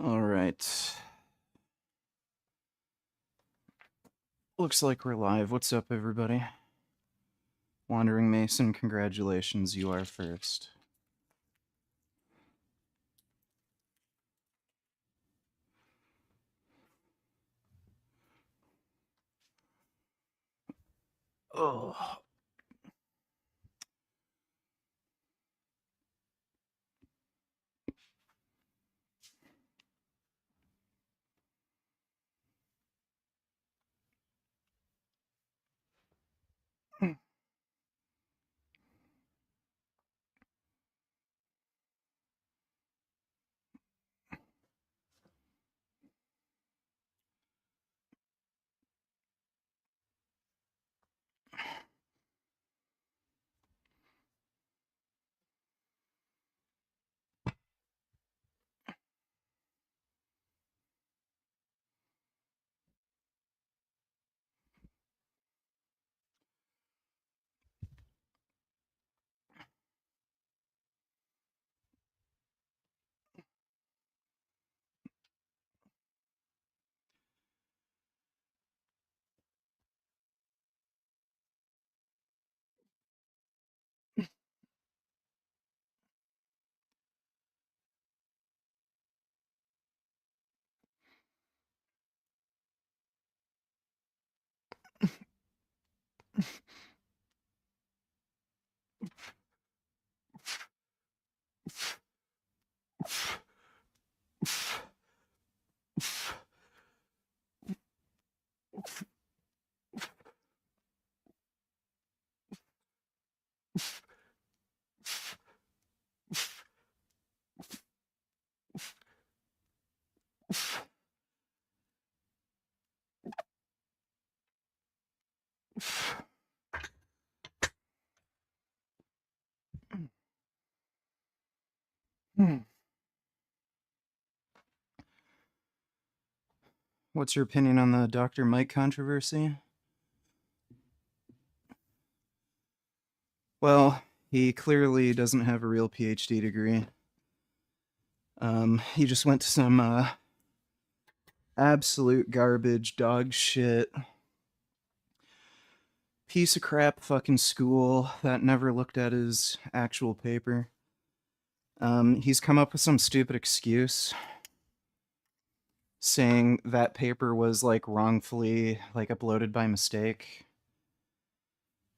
All right. Looks like we're live. What's up, everybody? Wandering Mason, congratulations, you are first. Oh. What's your opinion on the Dr. Mike controversy? Well, he clearly doesn't have a real PhD degree. He just went to some absolute garbage, dog shit, piece of crap fucking school that never looked at his actual paper. He's come up with some stupid excuse saying that paper was like wrongfully like uploaded by mistake,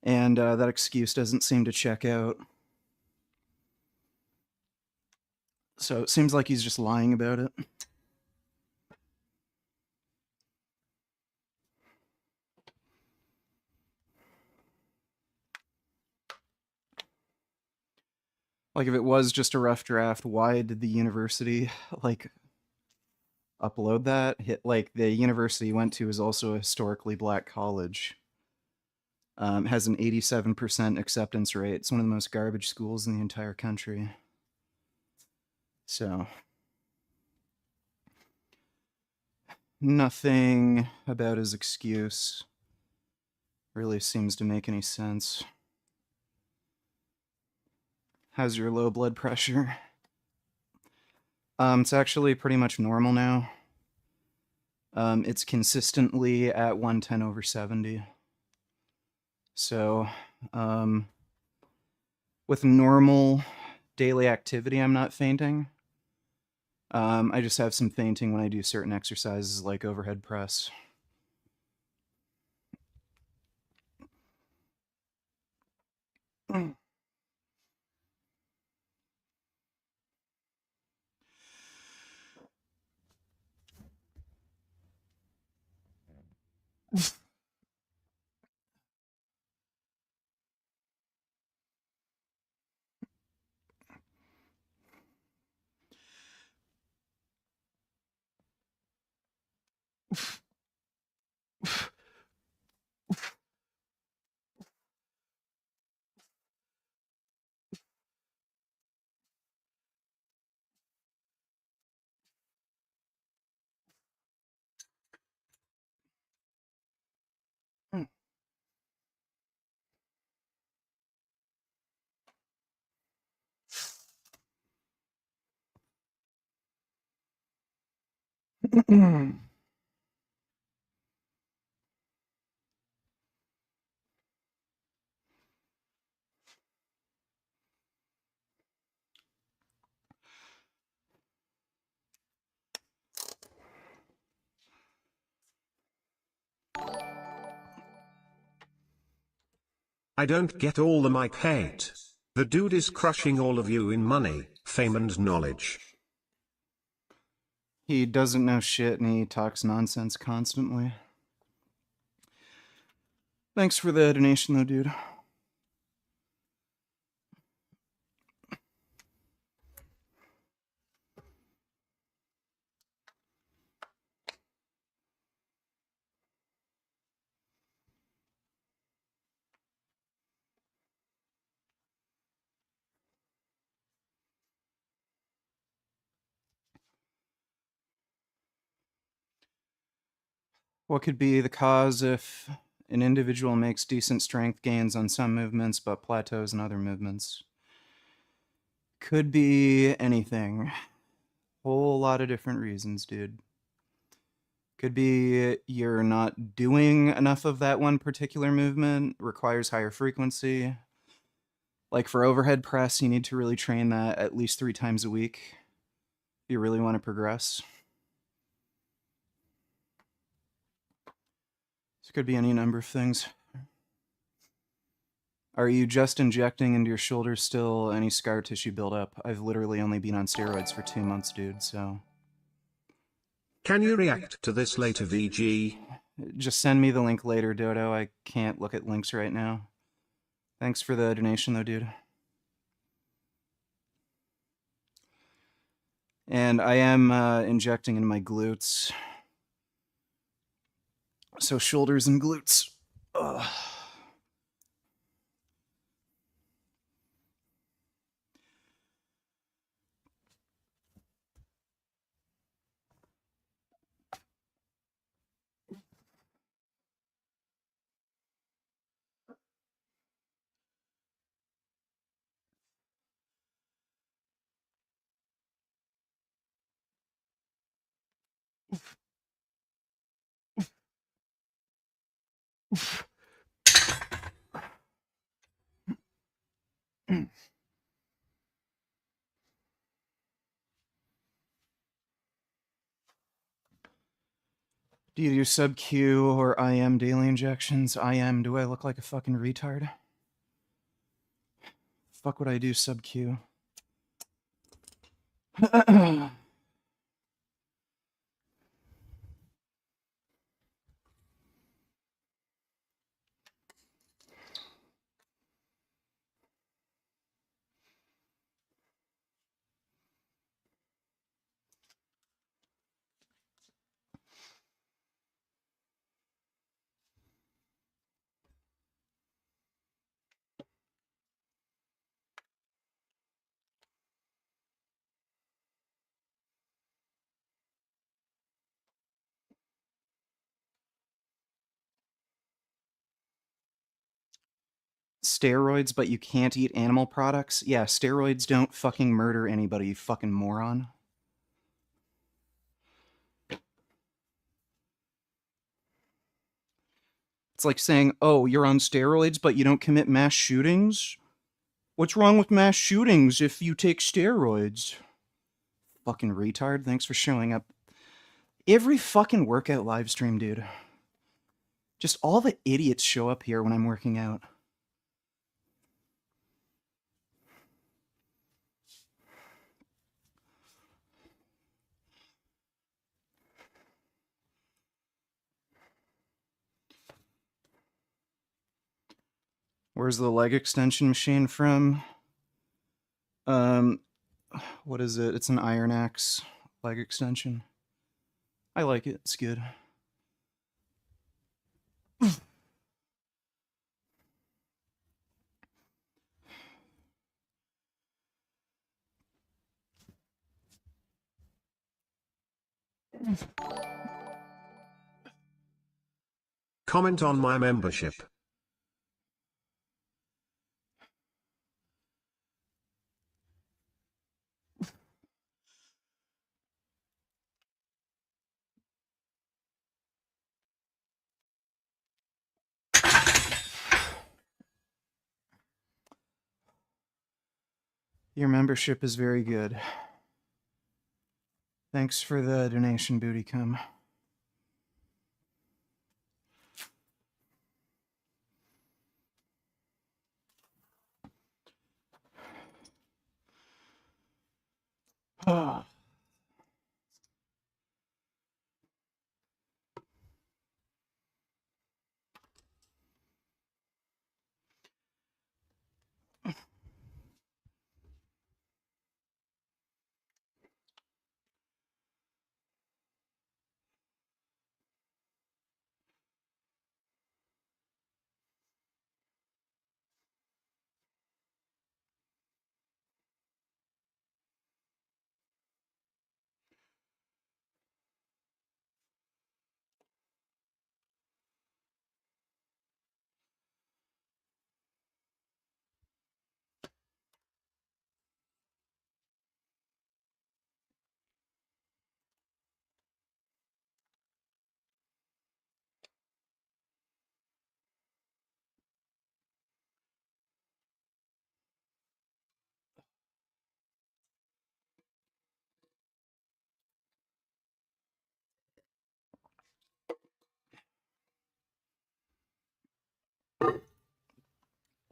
and that excuse doesn't seem to check out. So it seems like he's just lying about it. Like, if it was just a rough draft, why did the university like upload that? Like, the university he went to is also a historically black college. Has an 87% acceptance rate. It's one of the most garbage schools in the entire country. So nothing about his excuse really seems to make any sense. How's your low blood pressure? It's actually pretty much normal now. It's consistently at 110/70. So, with normal daily activity, I'm not fainting. I just have some fainting when I do certain exercises like overhead press. I don't get all the mic hate. The dude is crushing all of you in money, fame and knowledge. He doesn't know shit and he talks nonsense constantly. Thanks for the donation though, dude. What could be the cause if an individual makes decent strength gains on some movements but plateaus in other movements? Could be anything. Whole lot of different reasons, dude. Could be you're not doing enough of that one particular movement, requires higher frequency. Like for overhead press, you need to really train that at least 3 times a week if you really want to progress. This could be any number of things. Are you just injecting into your shoulders still? Any scar tissue buildup? I've literally only been on steroids for 2 months, dude, so... Can you react to this later, VG? Just send me the link later, Dodo. I can't look at links right now. Thanks for the donation, though, dude. And I am injecting into my glutes. So shoulders and glutes. Ugh. Do you do sub-Q or IM daily injections? IM, do I look like a fucking retard? Fuck would I do sub-Q? Steroids, but you can't eat animal products? Yeah, steroids don't fucking murder anybody, you fucking moron. It's like saying, oh, you're on steroids, but you don't commit mass shootings? What's wrong with mass shootings if you take steroids? Fucking retard, thanks for showing up. Every fucking workout live stream, dude. Just all the idiots show up here when I'm working out. Where's the leg extension machine from? What is it? It's an Iron Axe leg extension. I like it. It's good. Comment on my membership. Your membership is very good. Thanks for the donation, Booty Cum. Ah.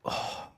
Oh.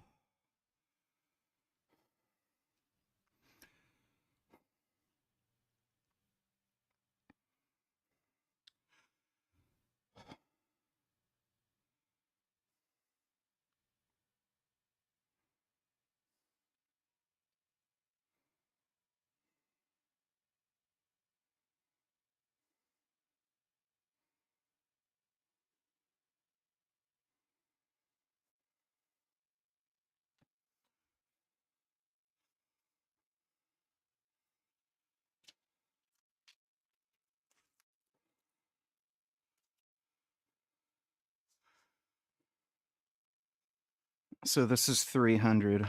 So this is 300.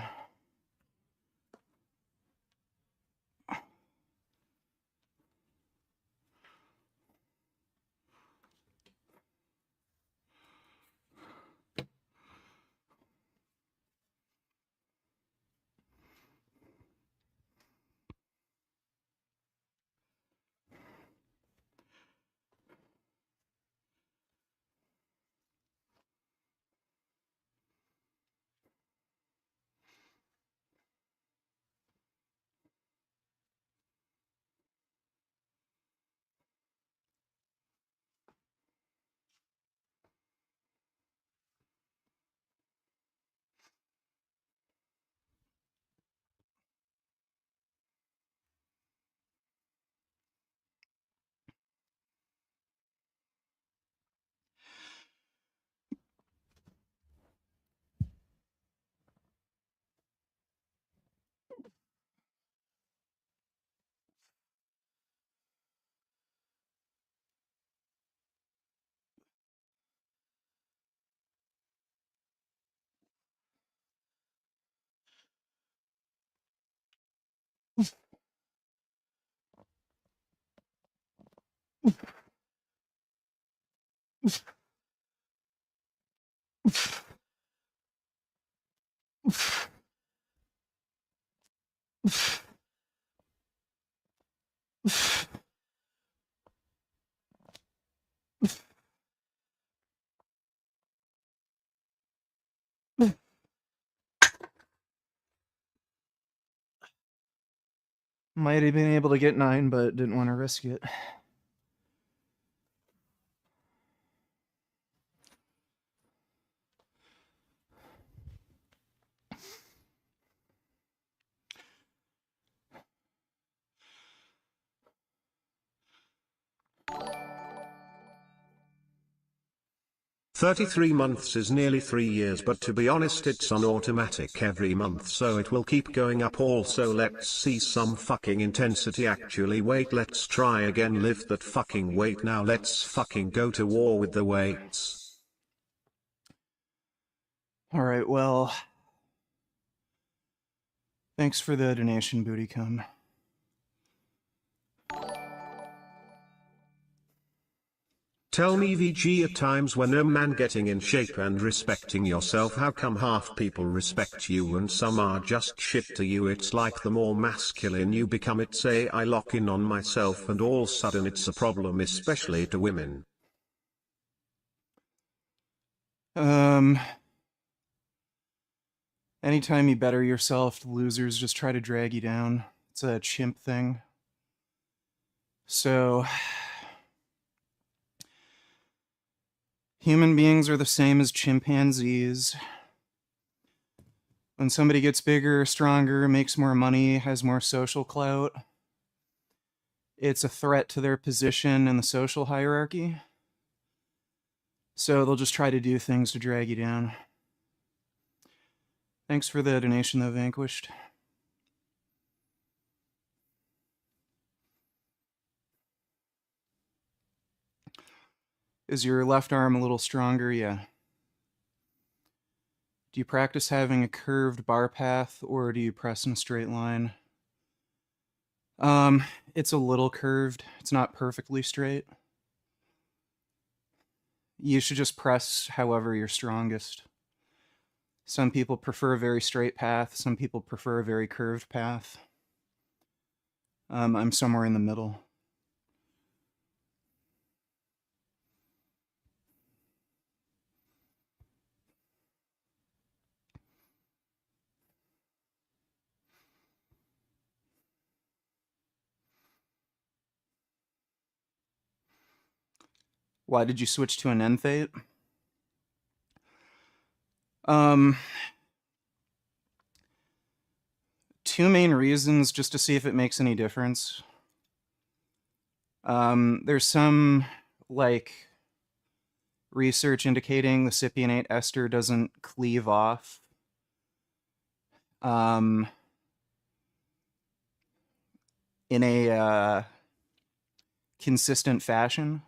Might have been able to get 9, but didn't want to risk it. "33 months is nearly 3 years, but to be honest it's on automatic every month, so it will keep going up. Also let's see some fucking intensity. Actually wait, let's try again. Lift that fucking weight now. Let's fucking go to war with the weights." Alright, well, thanks for the donation, Booty Cum. Tell me VG at times when no man getting in shape and respecting yourself, how come half people respect you and some are just shit to you? It's like the more masculine you become, it say I lock in on myself and all sudden it's a problem, especially to women. Anytime you better yourself, losers just try to drag you down. It's a chimp thing. So, human beings are the same as chimpanzees. When somebody gets bigger, stronger, makes more money, has more social clout, it's a threat to their position in the social hierarchy. So they'll just try to do things to drag you down. Thanks for the donation, though, Vanquished. Is your left arm a little stronger? Yeah. Do you practice having a curved bar path, or do you press in a straight line? It's a little curved. It's not perfectly straight. You should just press however you're strongest. Some people prefer a very straight path. Some people prefer a very curved path. I'm somewhere in the middle. Why did you switch to an enthate? Two main reasons, just to see if it makes any difference. There's some, like, research indicating the cypionate ester doesn't cleave off in a consistent fashion.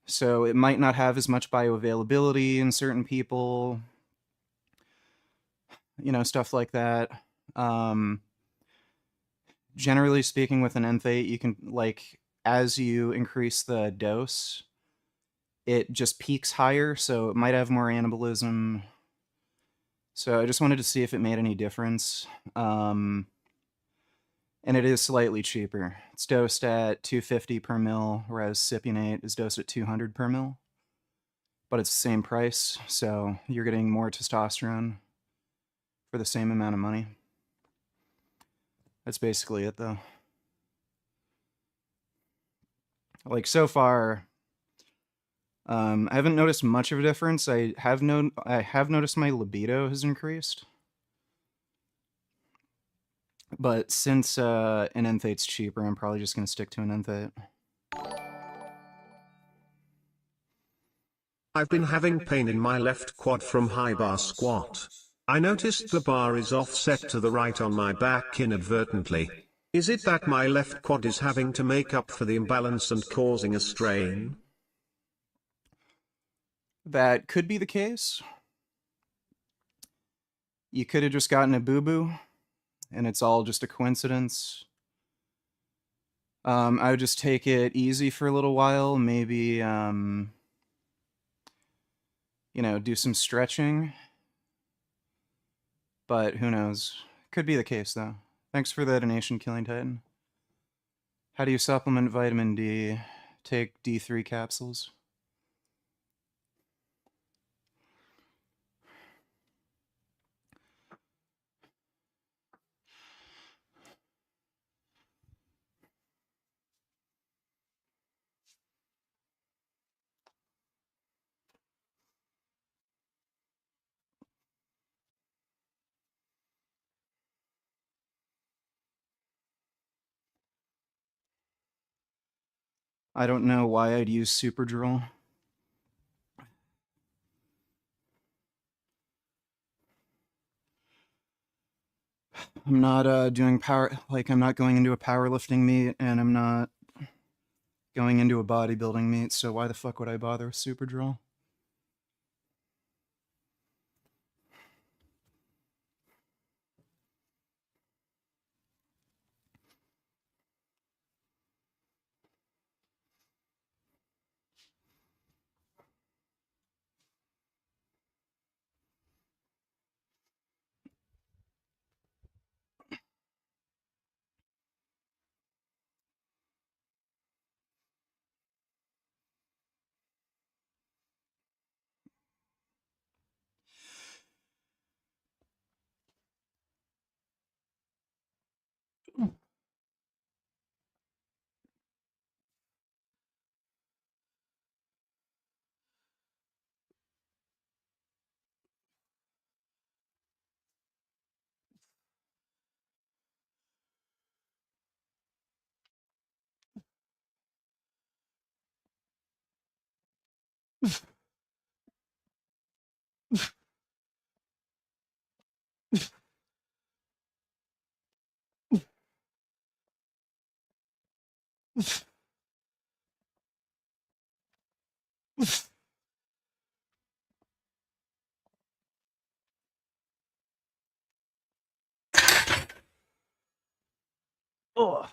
So it might not have as much bioavailability in certain people, stuff like that. Generally speaking, with an enthate, you can, like, as you increase the dose, it just peaks higher, so it might have more anabolism. So I just wanted to see if it made any difference. And it is slightly cheaper. It's dosed at 250 per mil, whereas cypionate is dosed at 200 per mil. But it's the same price, so you're getting more testosterone for the same amount of money. That's basically it, though. Like, so far, I haven't noticed much of a difference. I have noticed my libido has increased. But since an enthate's cheaper, I'm probably just going to stick to an enthate. I've been having pain in my left quad from high bar squat. I noticed the bar is offset to the right on my back inadvertently. Is it that my left quad is having to make up for the imbalance and causing a strain? That could be the case. You could have just gotten a boo-boo, and it's all just a coincidence. I would just take it easy for a little while, maybe, do some stretching. But who knows? Could be the case, though. Thanks for the donation, Killing Titan. How do you supplement vitamin D? Take D3 capsules. I don't know why I'd use Superdrol. I'm not doing power, like, I'm not going into a powerlifting meet, and I'm not going into a bodybuilding meet, so why the fuck would I bother with Superdrol? Oh. Oh.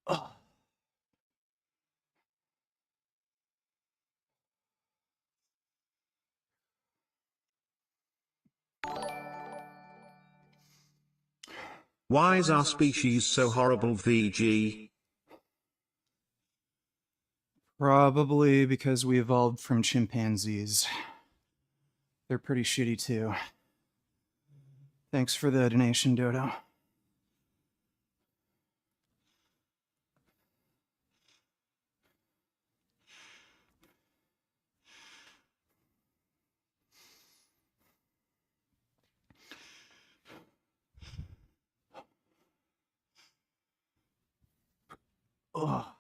Oh. Why is our species so horrible, VG? Probably because we evolved from chimpanzees. They're pretty shitty too. Thanks for the donation, Dodo. Oh.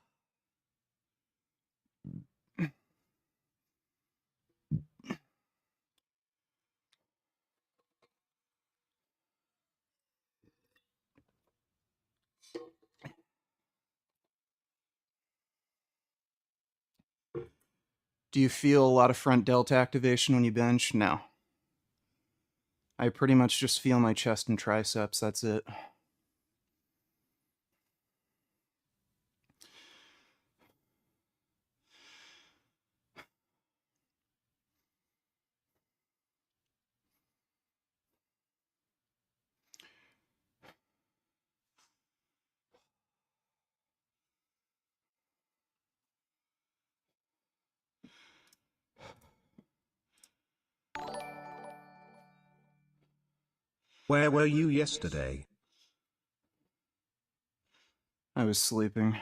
Do you feel a lot of front delta activation when you bench? No. I pretty much just feel my chest and triceps, that's it. Where were you yesterday? I was sleeping.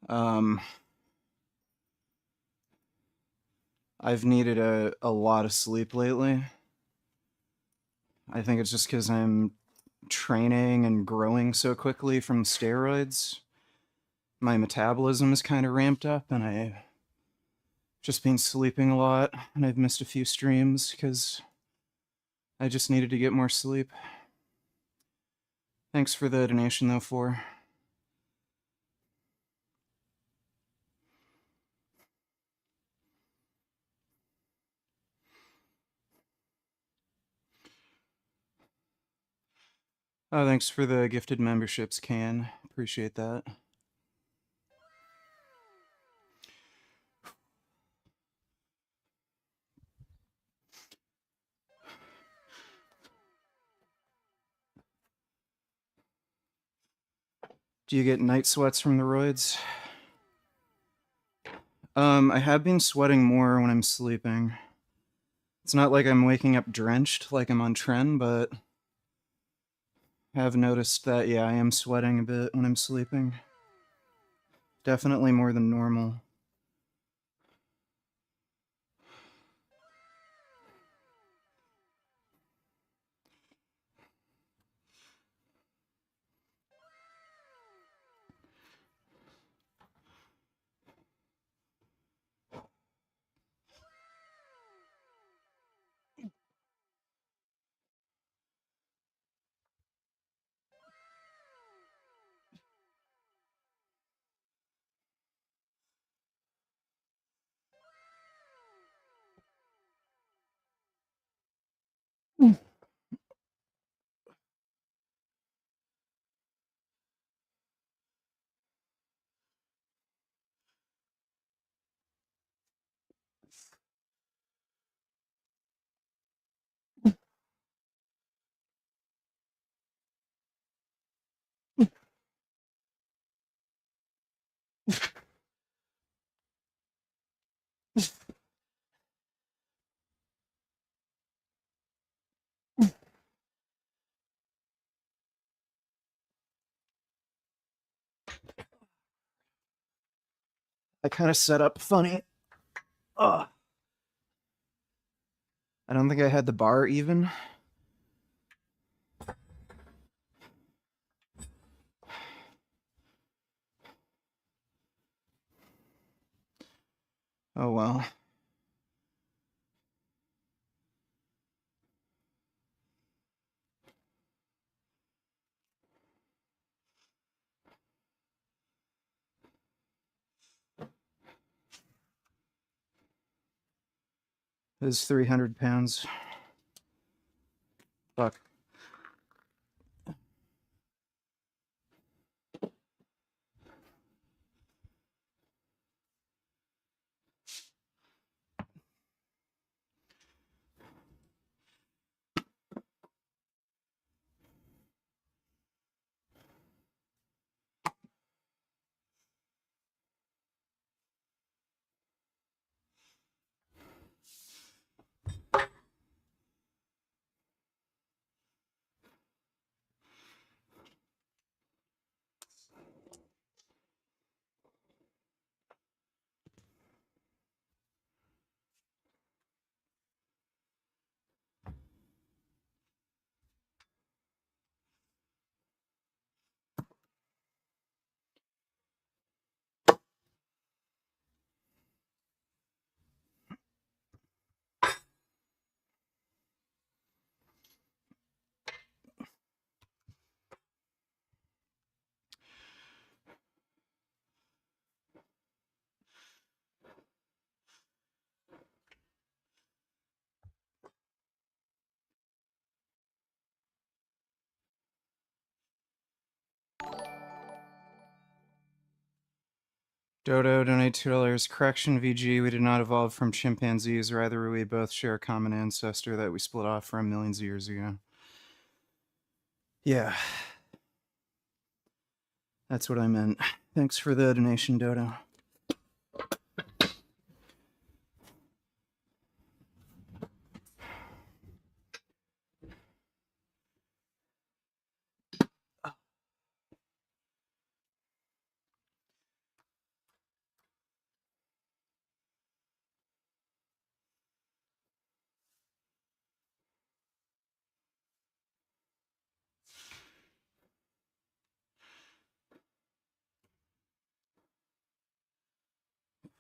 Um, I've needed a lot of sleep lately. I think it's just because I'm training and growing so quickly from steroids. My metabolism is kind of ramped up, and I've just been sleeping a lot, and I've missed a few streams because I just needed to get more sleep. Thanks for the donation, though, for. Oh, thanks for the gifted memberships, Can. Appreciate that. Do you get night sweats from the roids? I have been sweating more when I'm sleeping. It's not like I'm waking up drenched like I'm on Tren, but I have noticed that, yeah, I am sweating a bit when I'm sleeping. Definitely more than normal. I kind of set up funny. Ugh. I don't think I had the bar even. Oh well. It was 300 pounds. Fuck. Dodo, donate $2. Correction, VG, we did not evolve from chimpanzees. Rather, we both share a common ancestor that we split off from millions of years ago. Yeah. That's what I meant. Thanks for the donation, Dodo.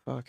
Fuck.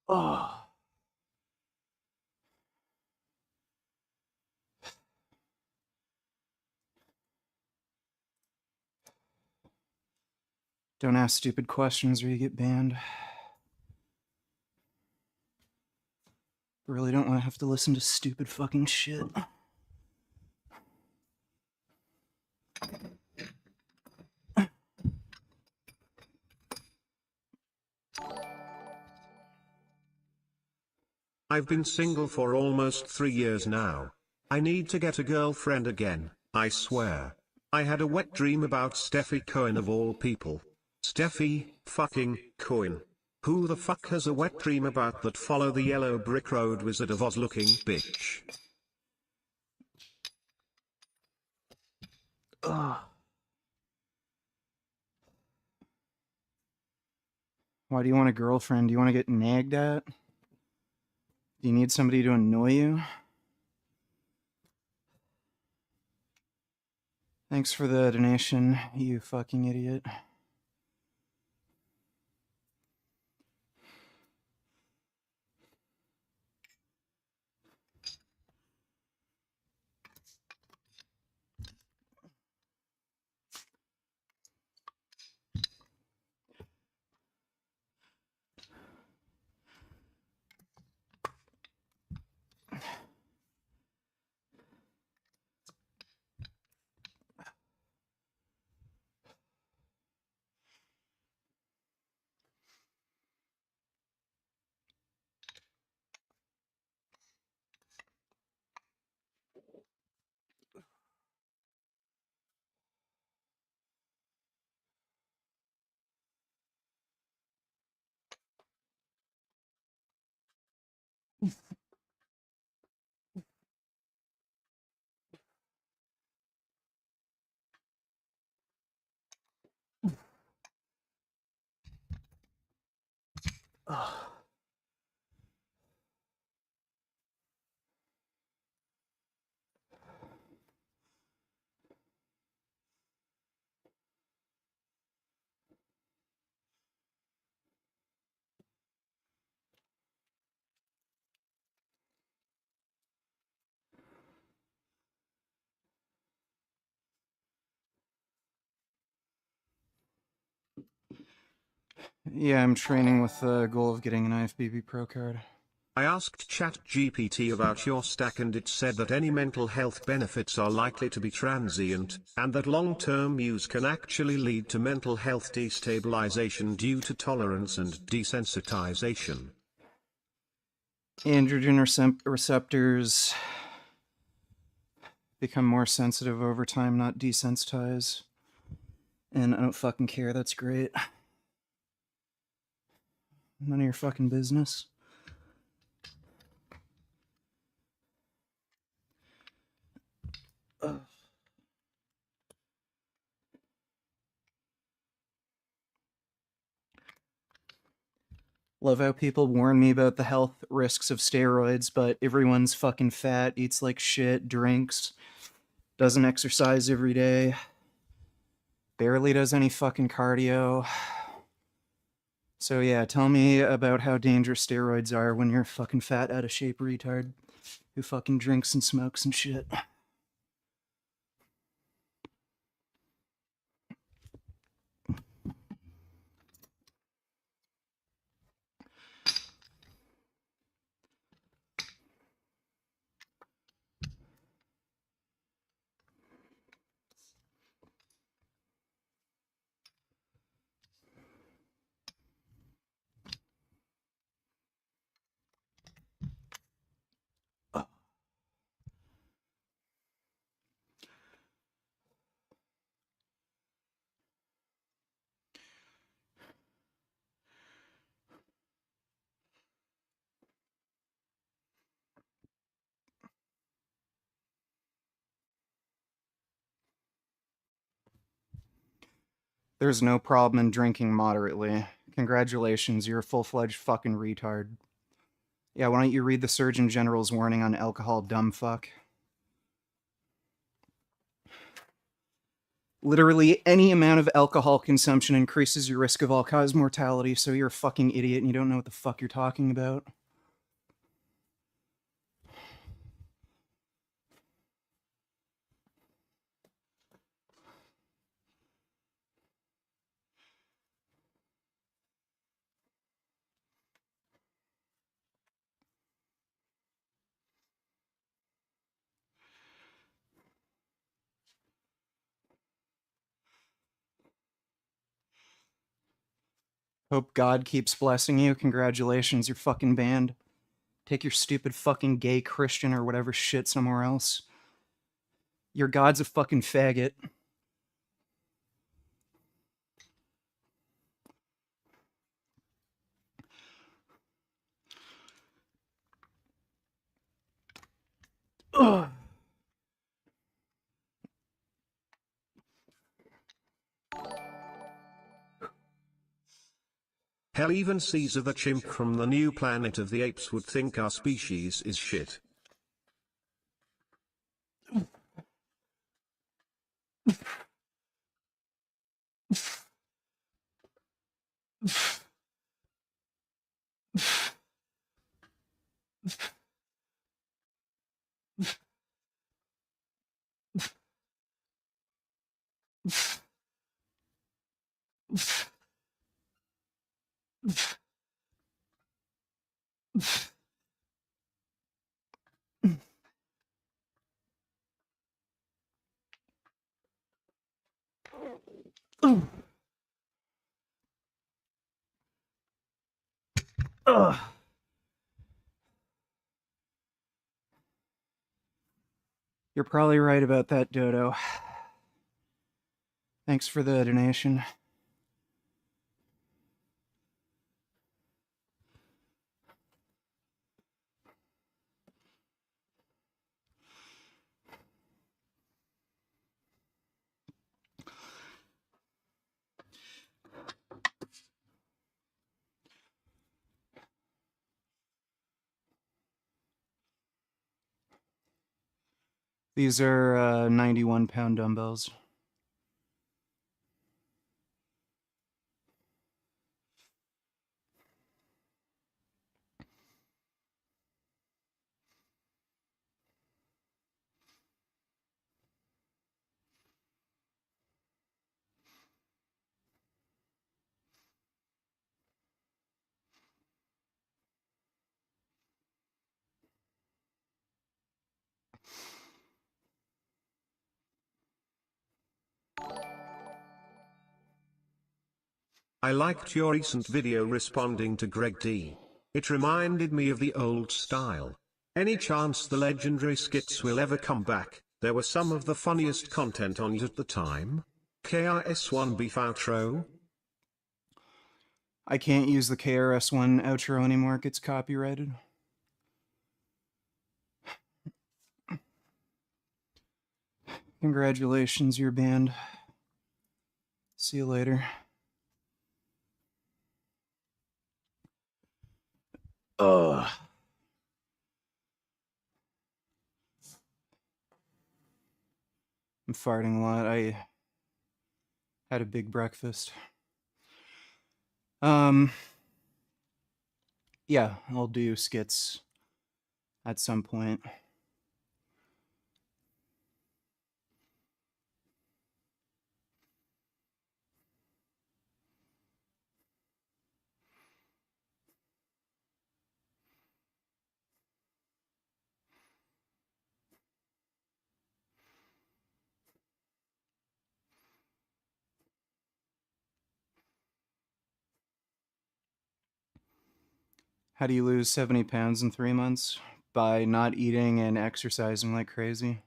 Oh. Don't ask stupid questions or you get banned. Really don't want to have to listen to stupid fucking shit. I've been single for almost 3 years now. I need to get a girlfriend again, I swear. I had a wet dream about Steffi Cohen of all people. Steffi fucking Cohen. Who the fuck has a wet dream about that follow the yellow brick road Wizard of Oz looking bitch? Ugh. Why do you want a girlfriend? Do you want to get nagged at? Do you need somebody to annoy you? Thanks for the donation, you fucking idiot. Ugh. Yeah, I'm training with the goal of getting an IFBB Pro card. I asked ChatGPT about your stack and it said that any mental health benefits are likely to be transient, and that long-term use can actually lead to mental health destabilization due to tolerance and desensitization. Androgen receptors become more sensitive over time, not desensitize. And I don't fucking care, that's great. None of your fucking business. Ugh. Love how people warn me about the health risks of steroids, but everyone's fucking fat, eats like shit, drinks, doesn't exercise every day, barely does any fucking cardio. So yeah, tell me about how dangerous steroids are when you're a fucking fat, out of shape retard who fucking drinks and smokes and shit. There's no problem in drinking moderately. Congratulations, you're a full-fledged fucking retard. Yeah, why don't you read the Surgeon General's warning on alcohol, dumb fuck? Literally any amount of alcohol consumption increases your risk of all-cause mortality, so you're a fucking idiot and you don't know what the fuck you're talking about. Hope God keeps blessing you. Congratulations, you're fucking banned. Take your stupid fucking gay Christian or whatever shit somewhere else. Your God's a fucking faggot. Ugh. Hell, even Caesar the chimp from the new Planet of the Apes would think our species is shit. Ugh. You're probably right about that, Dodo. Thanks for the donation. These are 91-pound dumbbells. I liked your recent video responding to Greg D. It reminded me of the old style. Any chance the legendary skits will ever come back? There were some of the funniest content on it at the time. KRS-One beef outro? I can't use the KRS-One outro anymore. It gets copyrighted. Congratulations, you're banned. See you later. Ugh. I'm farting a lot. I had a big breakfast. Yeah, I'll do skits at some point. How do you lose 70 pounds in 3 months? By not eating and exercising like crazy.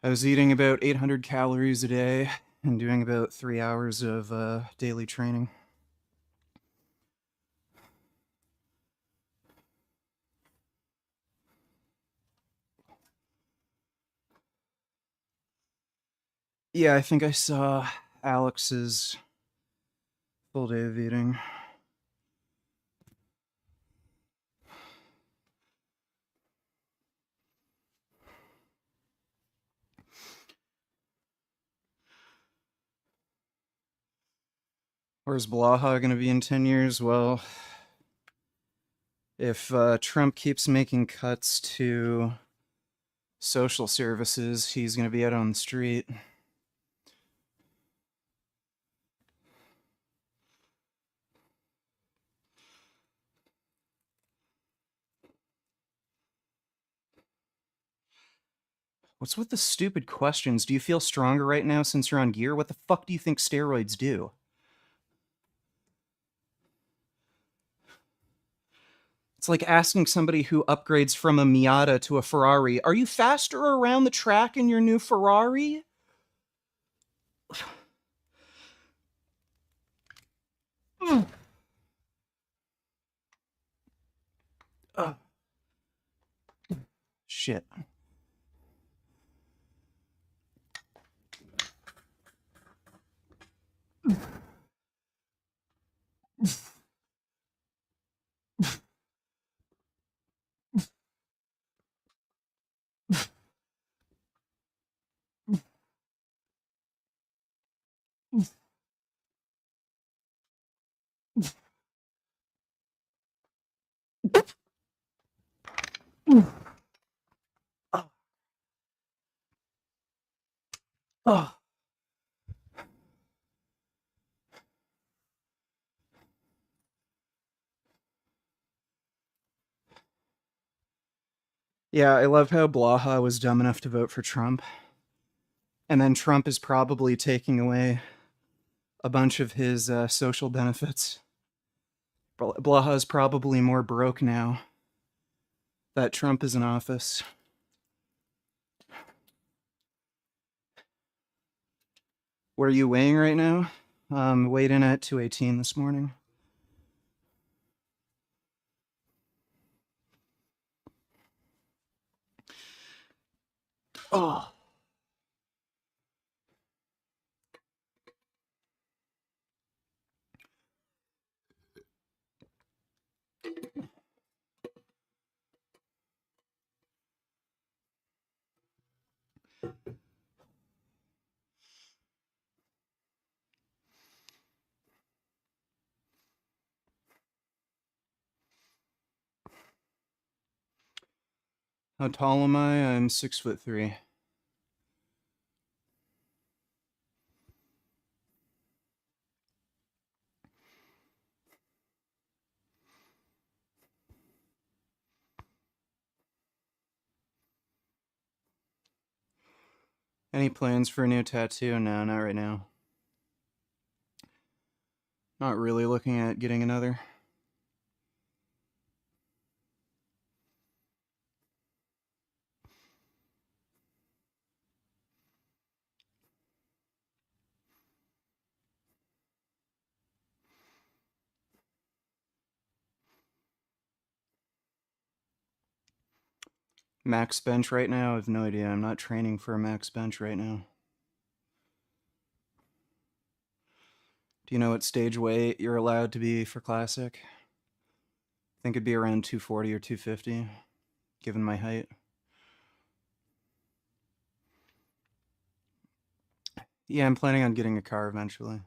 I was eating about 800 calories a day and doing about 3 hours of daily training. Yeah, I think I saw Alex's full day of eating. Where's Blaha going to be in 10 years? Well, if Trump keeps making cuts to social services, he's going to be out on the street. What's with the stupid questions? Do you feel stronger right now since you're on gear? What the fuck do you think steroids do? It's like asking somebody who upgrades from a Miata to a Ferrari, are you faster around the track in your new Ferrari? Shit. Oh. Yeah, I love how Blaha was dumb enough to vote for Trump. And then Trump is probably taking away a bunch of his social benefits. Blaha is probably more broke now that Trump is in office. What are you weighing right now? Weighed in at 218 this morning. Oh. How tall am I? I'm 6'3". Any plans for a new tattoo? No, not right now. Not really looking at getting another. Max bench right now? I have no idea. I'm not training for a max bench right now. Do you know what stage weight you're allowed to be for classic? I think it'd be around 240 or 250, given my height. Yeah, I'm planning on getting a car eventually.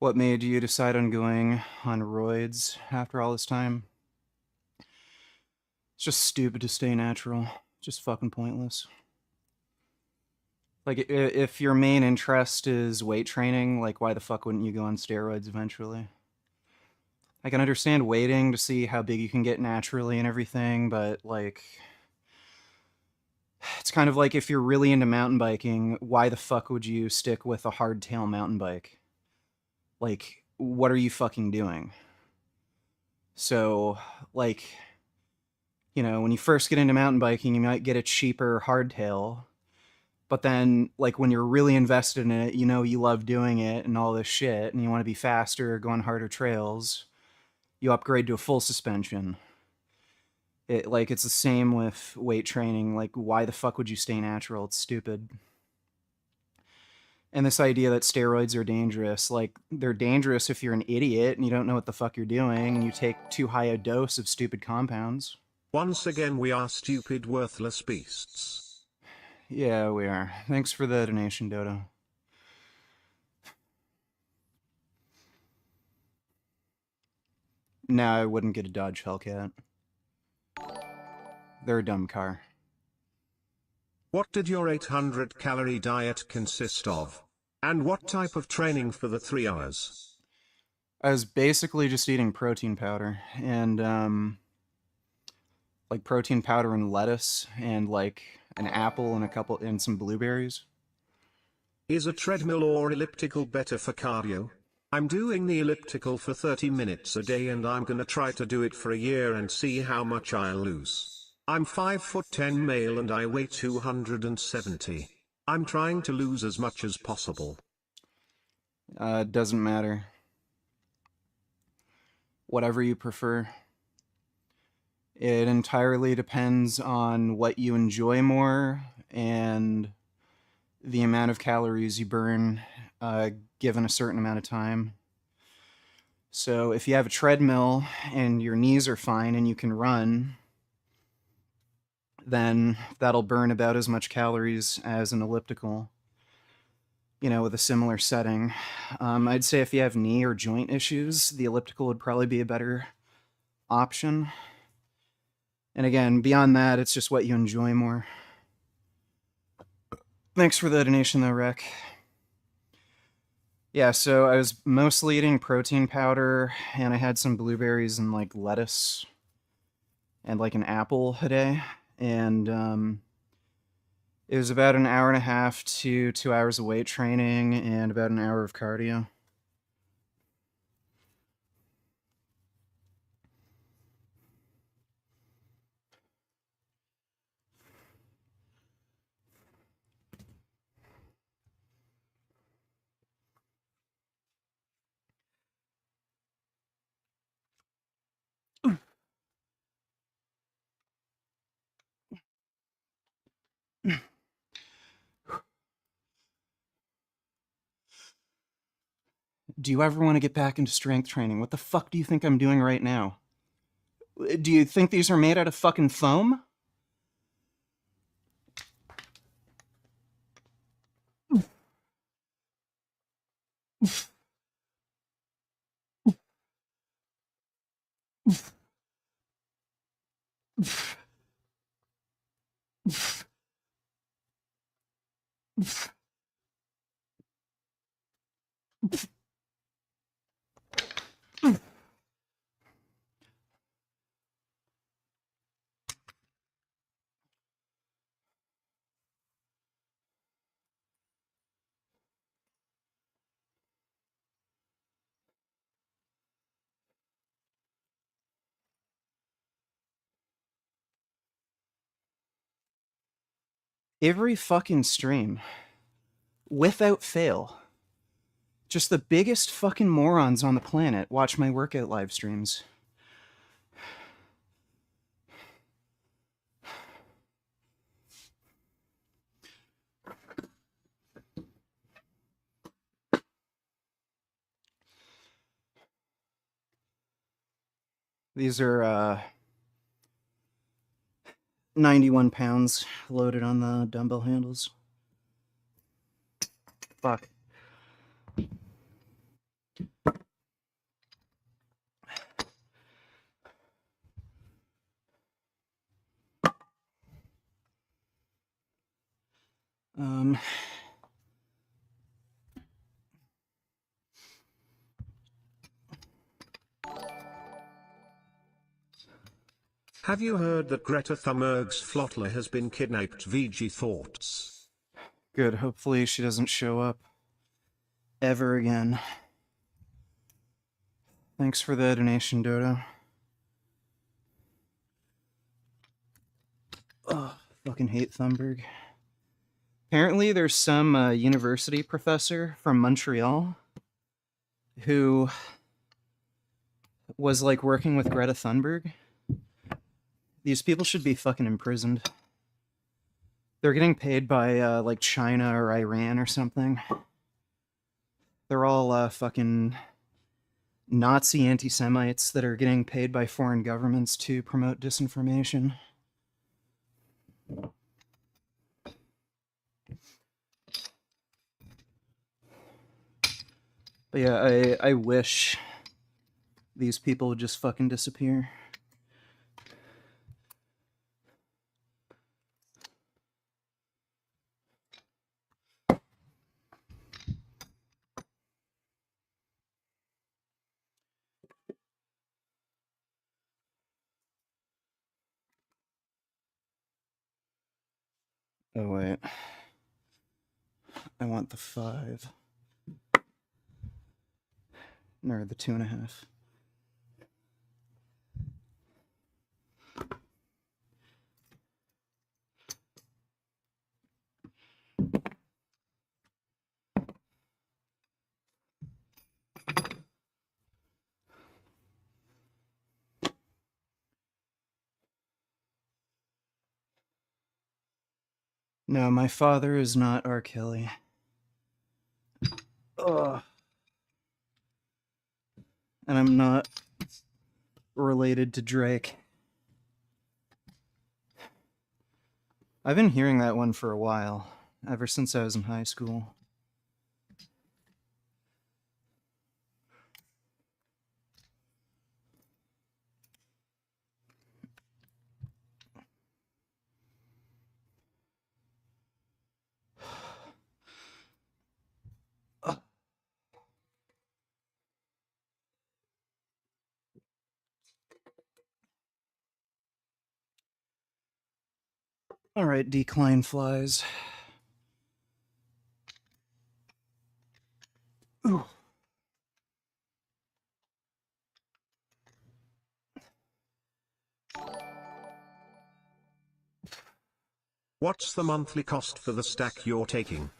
What made you decide on going on roids after all this time? It's just stupid to stay natural. Just fucking pointless. Like, if your main interest is weight training, like, why the fuck wouldn't you go on steroids eventually? I can understand waiting to see how big you can get naturally and everything, but, like, it's kind of like if you're really into mountain biking, why the fuck would you stick with a hardtail mountain bike? Like, what are you fucking doing? So, like, you know, when you first get into mountain biking, you might get a cheaper hardtail. But then, like, when you're really invested in it, you know you love doing it and all this shit, and you want to be faster, go on harder trails, you upgrade to a full suspension. It's the same with weight training. Like, why the fuck would you stay natural? It's stupid. And this idea that steroids are dangerous, like, they're dangerous if you're an idiot and you don't know what the fuck you're doing and you take too high a dose of stupid compounds. Once again we are stupid worthless beasts. Yeah, we are. Thanks for the donation, Dodo. No, I wouldn't get a Dodge Hellcat. They're a dumb car. What did your 800-calorie diet consist of? And what type of training for the 3 hours? I was basically just eating protein powder and like protein powder and lettuce and like an apple and some blueberries. Is a treadmill or elliptical better for cardio? I'm doing the elliptical for 30 minutes a day and I'm gonna try to do it for a year and see how much I'll lose. I'm 5'10" male and I weigh 270. I'm trying to lose as much as possible. Doesn't matter. Whatever you prefer. It entirely depends on what you enjoy more and the amount of calories you burn given a certain amount of time. So if you have a treadmill and your knees are fine and you can run, then that'll burn about as much calories as an elliptical, you know, with a similar setting. I'd say if you have knee or joint issues, the elliptical would probably be a better option. And again, beyond that, it's just what you enjoy more. Thanks for the donation, though, Rec. Yeah, so I was mostly eating protein powder, and I had some blueberries and, like, lettuce and, like, an apple a day. And it was about an hour and a half to 2 hours of weight training and about an hour of cardio. Do you ever want to get back into strength training? What the fuck do you think I'm doing right now? Do you think these are made out of fucking foam? Every fucking stream, without fail, just the biggest fucking morons on the planet watch my workout live streams. These are 91 pounds loaded on the dumbbell handles. Fuck. Um, Have you heard that Greta Thunberg's Flottler has been kidnapped? VG thoughts. Good. Hopefully she doesn't show up ever again. Thanks for the donation, Dodo. Ugh, fucking hate Thunberg. Apparently there's some university professor from Montreal who was like working with Greta Thunberg. These people should be fucking imprisoned. They're getting paid by like China or Iran or something. They're all fucking Nazi anti-Semites that are getting paid by foreign governments to promote disinformation. But yeah, I wish these people would just fucking disappear. Oh wait, I want the 5. Or the 2.5. No, my father is not R. Kelly. Ugh. And I'm not related to Drake. I've been hearing that one for a while, ever since I was in high school. All right, decline flies. Ooh. What's the monthly cost for the stack you're taking?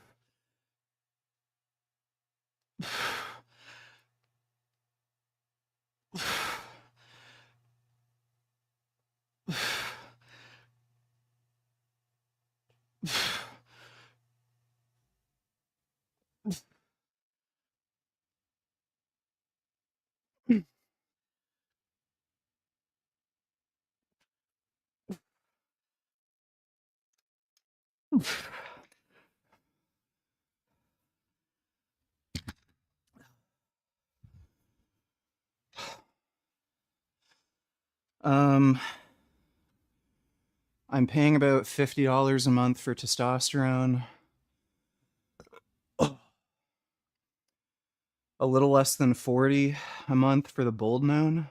Um, I'm paying about $50 a month for testosterone. A little less than 40 a month for the Boldnone,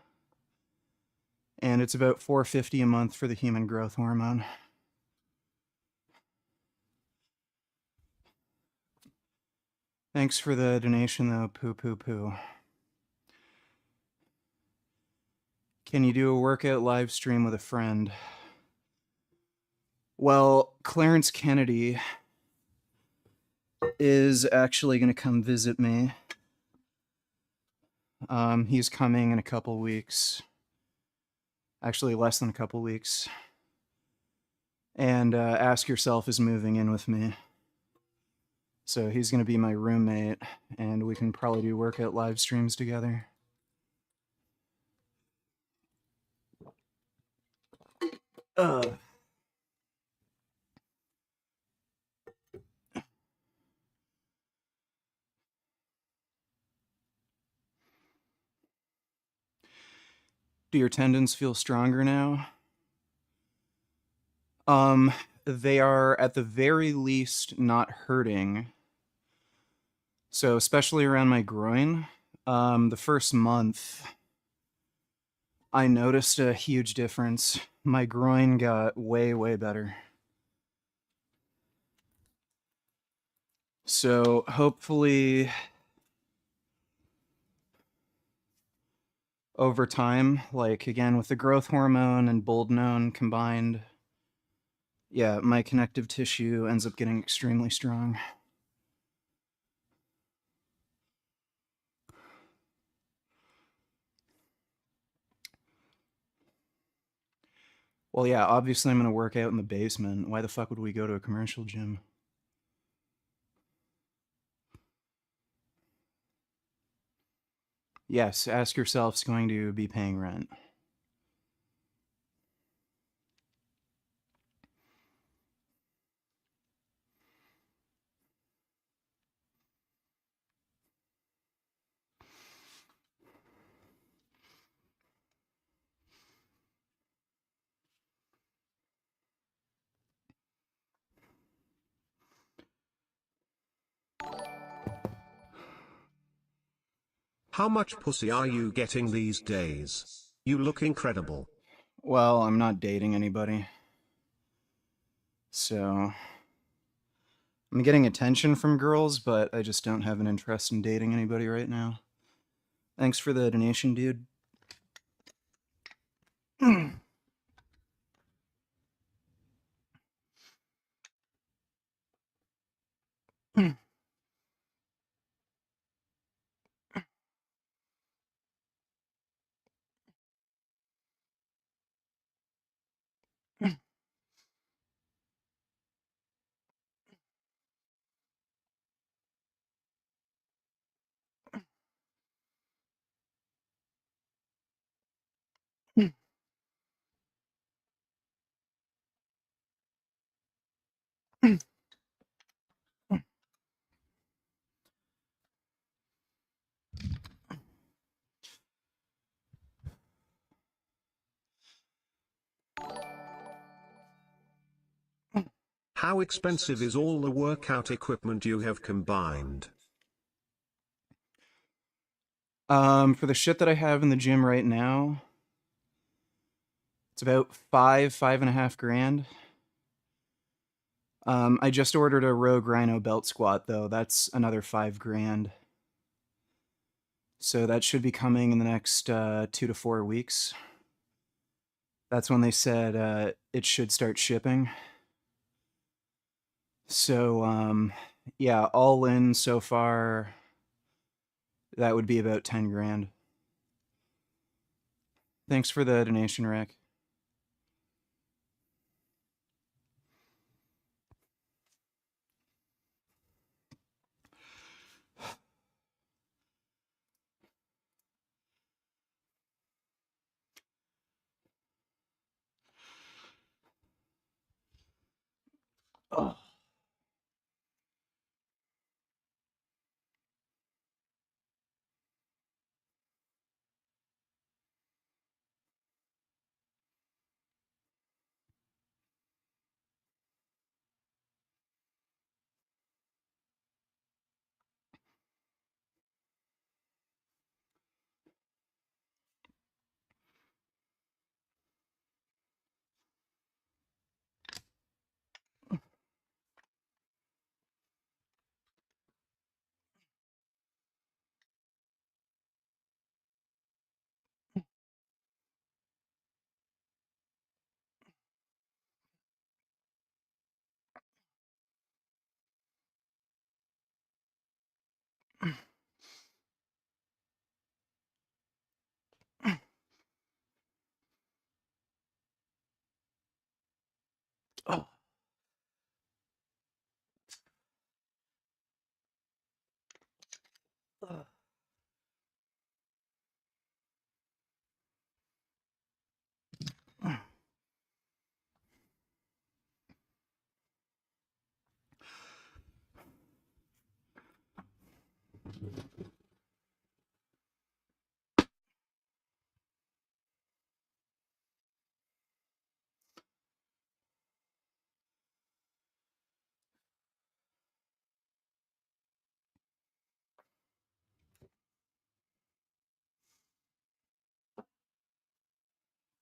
and it's about $450 a month for the human growth hormone. Thanks for the donation, though. Poo poo poo. Can you do a workout live stream with a friend? Well, Clarence Kennedy is actually going to come visit me. He's coming in a couple weeks. Actually, less than a couple weeks. And Ask Yourself is moving in with me. So he's going to be my roommate, and we can probably do workout live streams together. Do your tendons feel stronger now? They are at the very least not hurting. So especially around my groin, the first month, I noticed a huge difference. My groin got way, way better. So hopefully over time, like again with the growth hormone and Boldnone combined, yeah, my connective tissue ends up getting extremely strong. Well, yeah, obviously I'm going to work out in the basement. Why the fuck would we go to a commercial gym? Yes, Ask Yourself's going to be paying rent. How much pussy are you getting these days? You look incredible. Well, I'm not dating anybody. So, I'm getting attention from girls, but I just don't have an interest in dating anybody right now. Thanks for the donation, dude. How expensive is all the workout equipment you have combined? For the shit that I have in the gym right now, it's about 5.5 grand. I just ordered a Rogue Rhino belt squat though. That's another 5 grand. So that should be coming in the next 2 to 4 weeks. That's when they said it should start shipping. So yeah, all in so far, that would be about 10 grand. Thanks for the donation, Rick. Oh. Oh.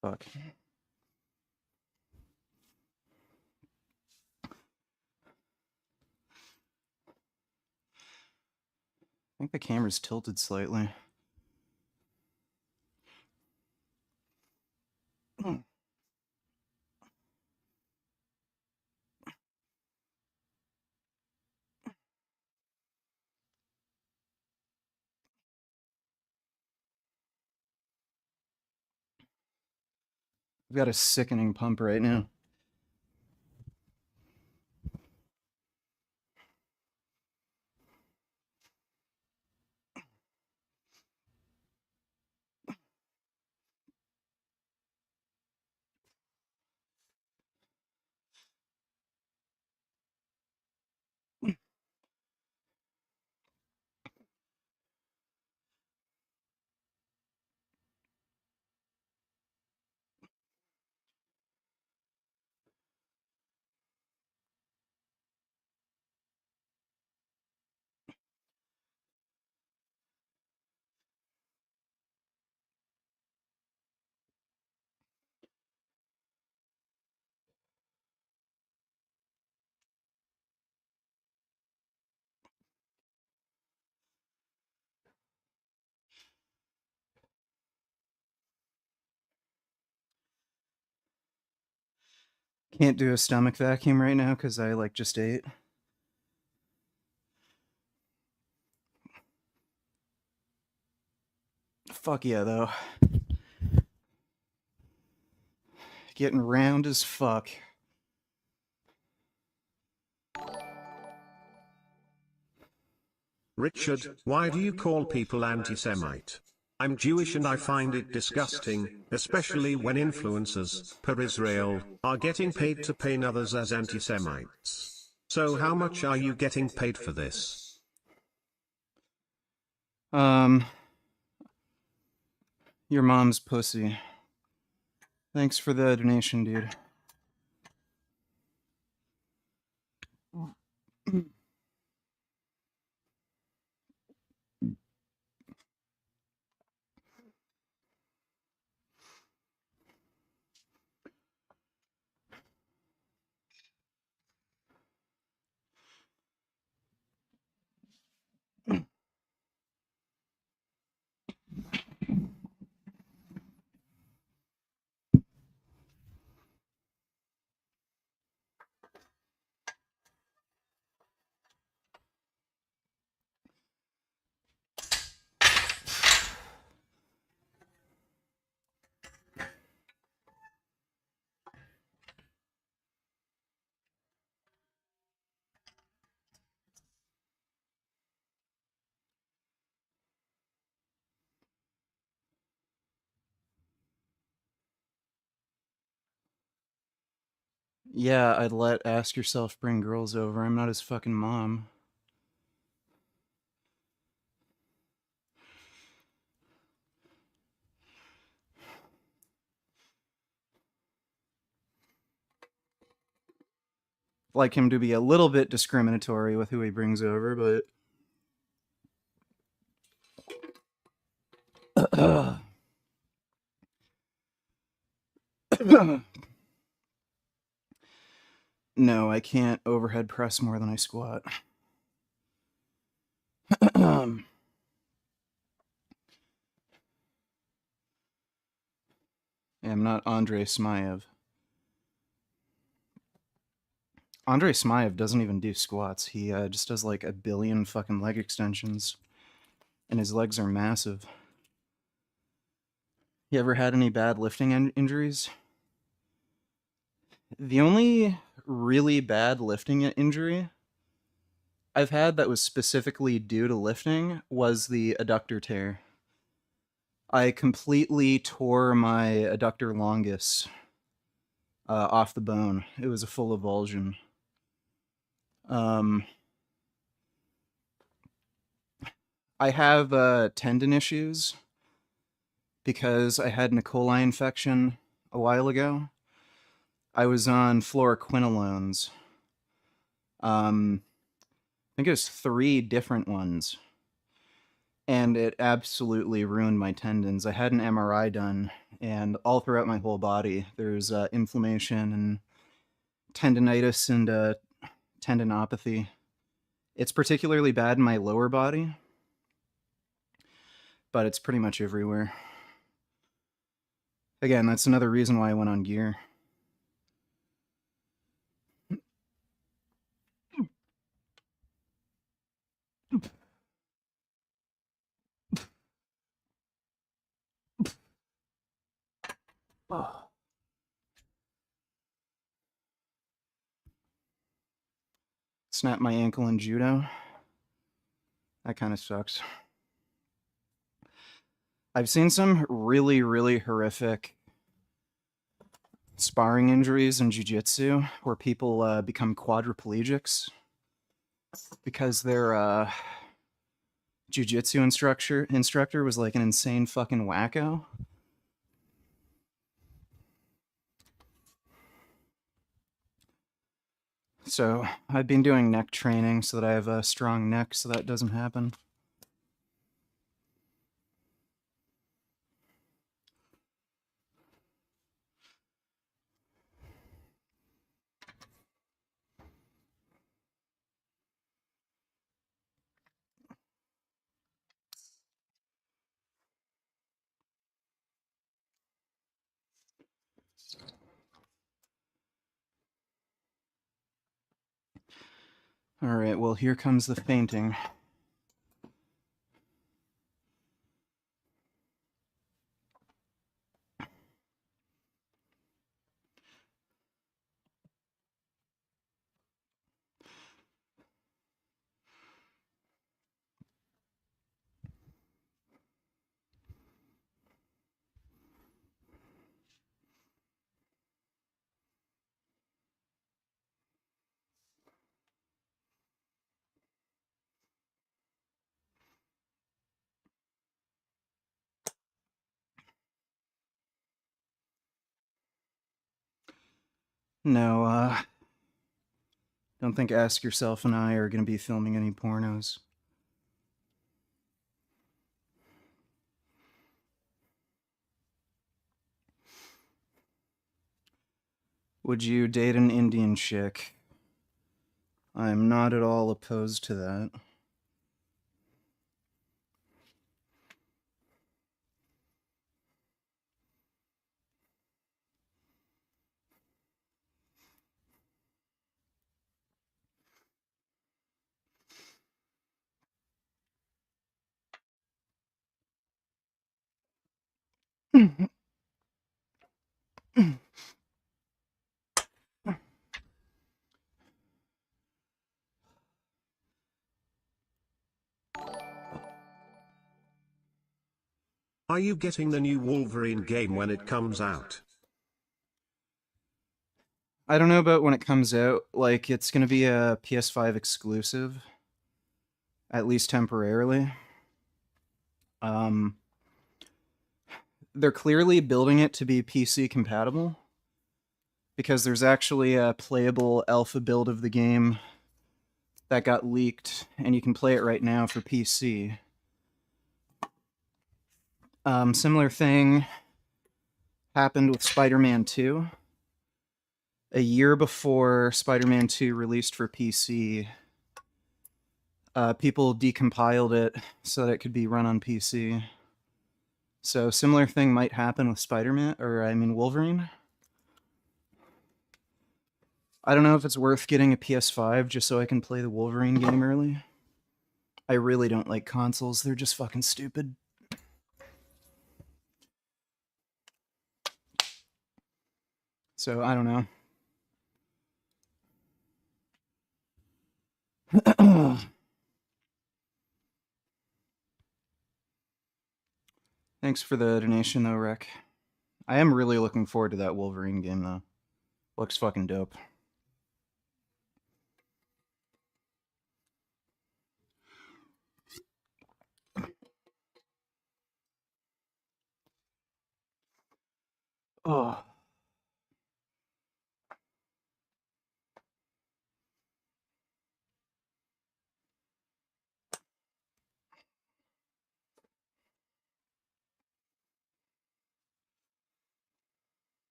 Fuck. I think the camera's tilted slightly. I've got a sickening pump right now. Can't do a stomach vacuum right now because I like just ate. Fuck yeah, though. Getting round as fuck. Richard, why do you call people anti-Semite? I'm Jewish and I find it disgusting, especially when influencers, per Israel, are getting paid to paint others as anti-Semites. So how much are you getting paid for this? Your mom's pussy. Thanks for the donation, dude. Yeah, I'd let Ask Yourself bring girls over. I'm not his fucking mom. Like him to be a little bit discriminatory with who he brings over, but no, I can't overhead press more than I squat. Yeah, I'm not Andrei Smayev. Andrei Smayev doesn't even do squats. He just does like a billion fucking leg extensions, and his legs are massive. You ever had any bad lifting injuries? The only really bad lifting injury I've had that was specifically due to lifting was the adductor tear. I completely tore my adductor longus off the bone. It was a full avulsion. Um, I have tendon issues because I had an E. coli infection a while ago. I was on fluoroquinolones. I think it was 3 different ones. And it absolutely ruined my tendons. I had an MRI done, and all throughout my whole body, there's inflammation and tendinitis and tendinopathy. It's particularly bad in my lower body, but it's pretty much everywhere. Again, that's another reason why I went on gear. Oh. Snapped my ankle in judo. That kind of sucks. I've seen some really, really horrific sparring injuries in jiu-jitsu where people become quadriplegics because their jiu-jitsu instructor was like an insane fucking wacko. So I've been doing neck training so that I have a strong neck so that doesn't happen. All right, well, here comes the fainting. No, don't think Ask Yourself and I are going to be filming any pornos. Would you date an Indian chick? I'm not at all opposed to that. Are you getting the new Wolverine game when it comes out? I don't know about when it comes out. Like, it's going to be a PS5 exclusive, at least temporarily. They're clearly building it to be PC compatible because there's actually a playable alpha build of the game that got leaked, and you can play it right now for PC. Similar thing happened with Spider-Man 2. A year before Spider-Man 2 released for PC, people decompiled it so that it could be run on PC. So similar thing might happen with Wolverine. I don't know if it's worth getting a PS5 just so I can play the Wolverine game early. I really don't like consoles. They're just fucking stupid. So I don't know. Thanks for the donation, though, Rick. I am really looking forward to that Wolverine game, though. Looks fucking dope. Oh.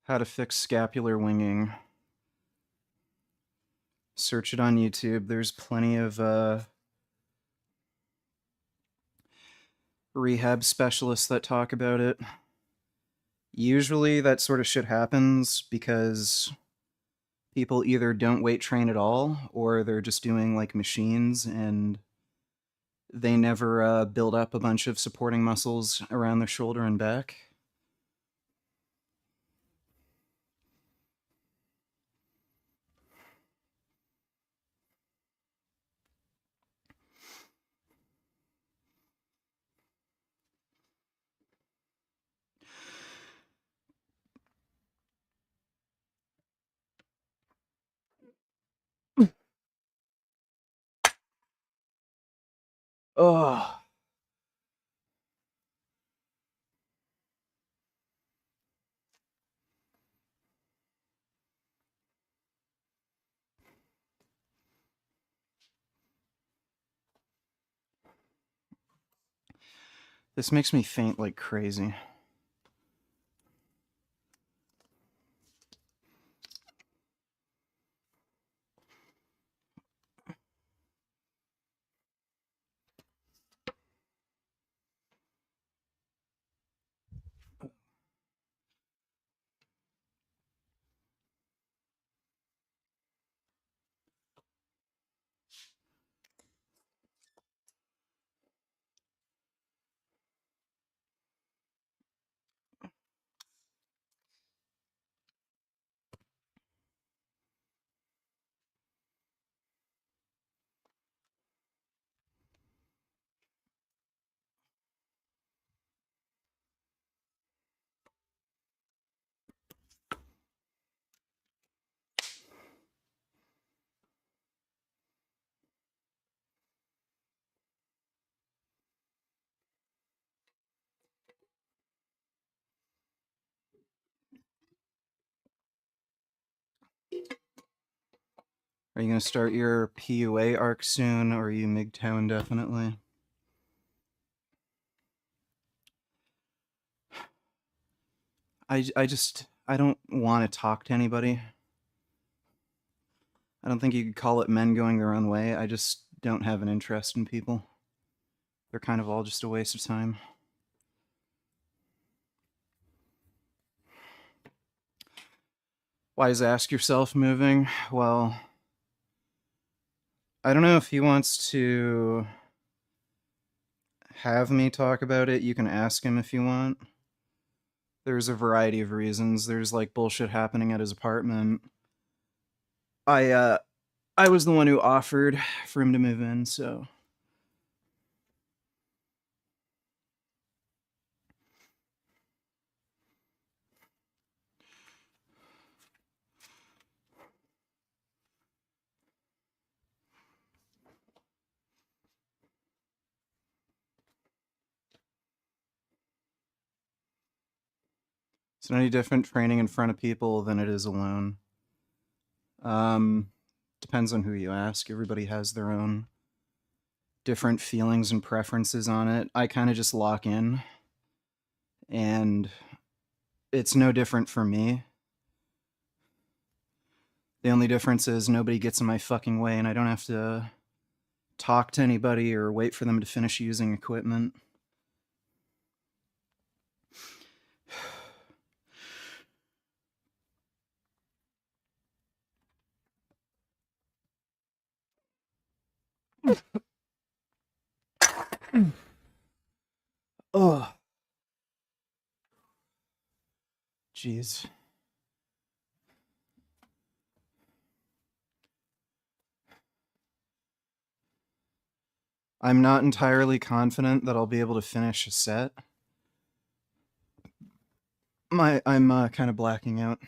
How to fix scapular winging. Search it on YouTube. There's plenty of rehab specialists that talk about it. Usually that sort of shit happens because people either don't weight train at all or they're just doing like machines and they never build up a bunch of supporting muscles around their shoulder and back. Oh. This makes me faint like crazy. Are you going to start your PUA arc soon, or are you MGTOW indefinitely? I don't want to talk to anybody. I don't think you could call it men going their own way. I just don't have an interest in people. They're kind of all just a waste of time. Why is Ask Yourself moving? Well, I don't know if he wants to have me talk about it. You can ask him if you want. There's a variety of reasons. There's like bullshit happening at his apartment. I was the one who offered for him to move in, so it's not any different training in front of people than it is alone. Um, Depends on who you ask. Everybody has their own different feelings and preferences on it. I kind of just lock in, and it's no different for me. The only difference is nobody gets in my fucking way, and I don't have to talk to anybody or wait for them to finish using equipment. Oh, jeez. I'm not entirely confident that I'll be able to finish a set. I'm kind of blacking out.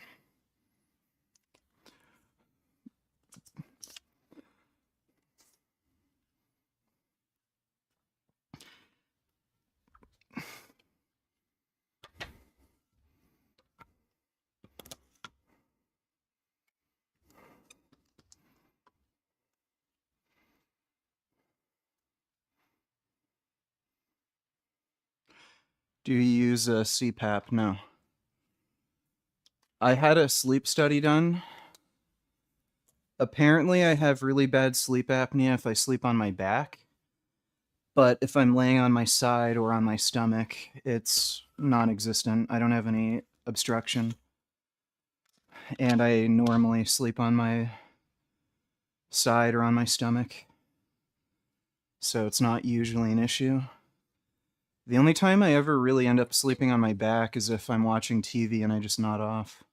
Do you use a CPAP? No. I had a sleep study done. Apparently, I have really bad sleep apnea if I sleep on my back. But if I'm laying on my side or on my stomach, it's non existent. I don't have any obstruction. And I normally sleep on my side or on my stomach. So it's not usually an issue. The only time I ever really end up sleeping on my back is if I'm watching TV and I just nod off.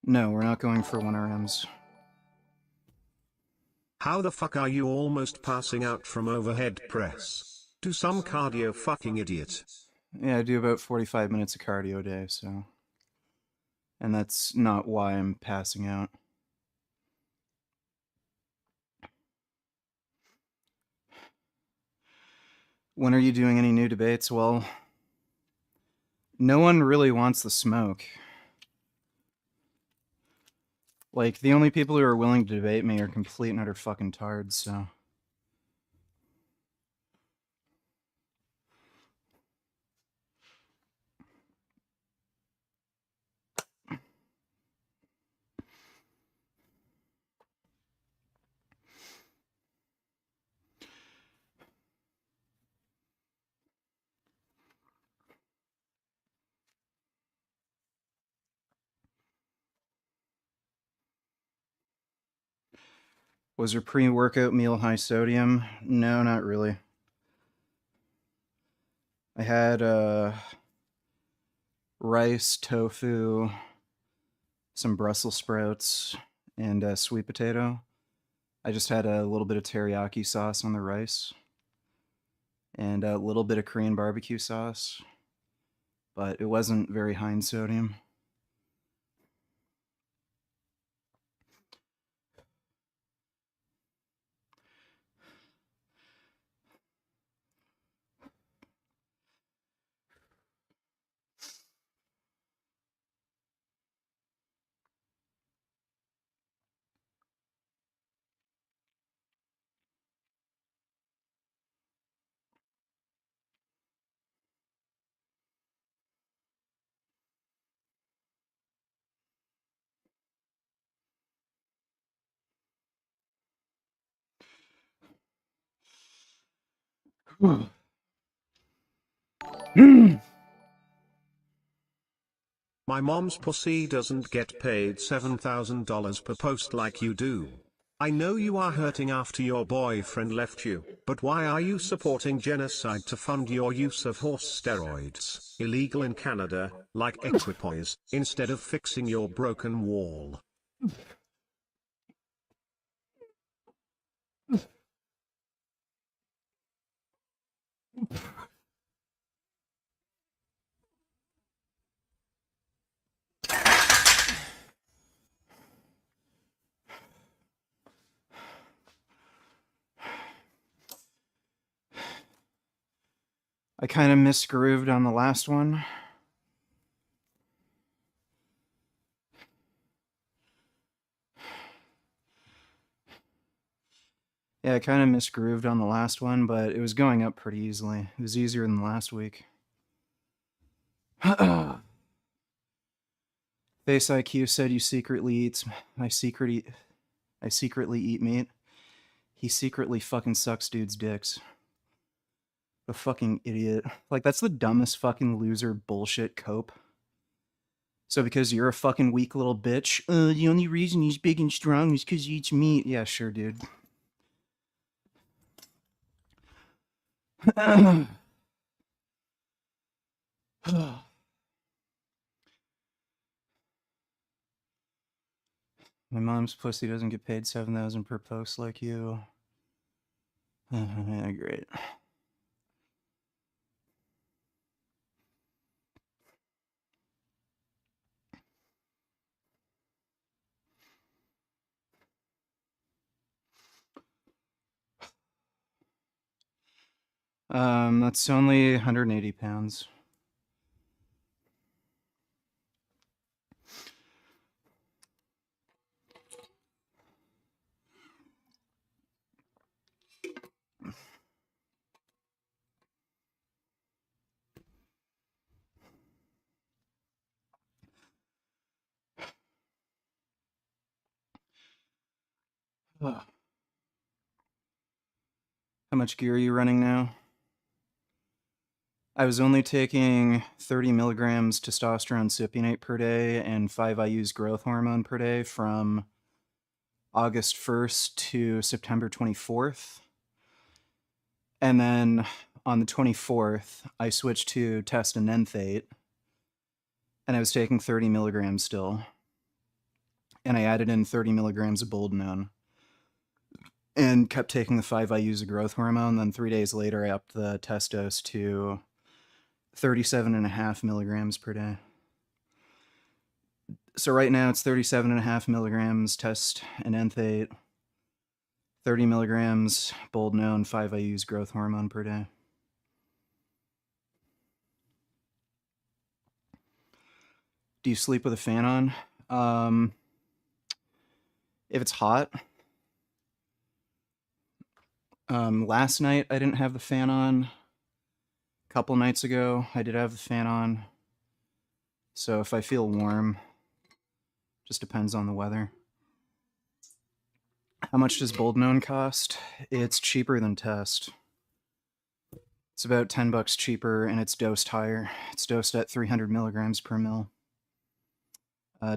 No, we're not going for 1RMs. How the fuck are you almost passing out from overhead press? Do some cardio, fucking idiot. Yeah, I do about 45 minutes of cardio a day, so. And that's not why I'm passing out. When are you doing any new debates? Well, no one really wants the smoke. Like, the only people who are willing to debate me are complete and utter fucking tards, so. Was your pre-workout meal high sodium? No, not really. I had rice, tofu, some Brussels sprouts, and sweet potato. I just had a little bit of teriyaki sauce on the rice and a little bit of Korean barbecue sauce, but it wasn't very high in sodium. My mom's pussy doesn't get paid $7,000 per post like you do. I know you are hurting after your boyfriend left you, but why are you supporting genocide to fund your use of horse steroids, illegal in Canada, like equipoise, instead of fixing your broken wall? I kind of misgrooved on the last one. Yeah, I kind of misgrooved on the last one, but it was going up pretty easily. It was easier than last week. Face IQ said you secretly eats. I secretly eat meat. He secretly fucking sucks dudes' dicks. A fucking idiot. Like, that's the dumbest fucking loser bullshit cope. So because you're a fucking weak little bitch, the only reason he's big and strong is because he eats meat. Yeah, sure, dude. My mom's pussy doesn't get paid 7,000 per post like you. Yeah, great. That's only 180 pounds. Ugh. How much gear are you running now? I was only taking 30 milligrams testosterone cypionate per day and 5 IU's growth hormone per day from August 1st to September 24th. And then on the 24th, I switched to test and enthate, and I was taking 30 milligrams still. And I added in 30 milligrams of boldenone and kept taking the 5 IU's of growth hormone. Then 3 days later, I upped the test dose to 37.5 milligrams per day. So right now it's 37.5 milligrams test and enthate, 30 milligrams boldenone, 5 IU's growth hormone per day. Do you sleep with a fan on? If it's hot. Last night I didn't have the fan on. A couple nights ago I did have the fan on. So if I feel warm, just depends on the weather. How much does boldenone cost? It's cheaper than test. It's about $10 cheaper, and it's dosed higher. It's dosed at 300 milligrams per mil.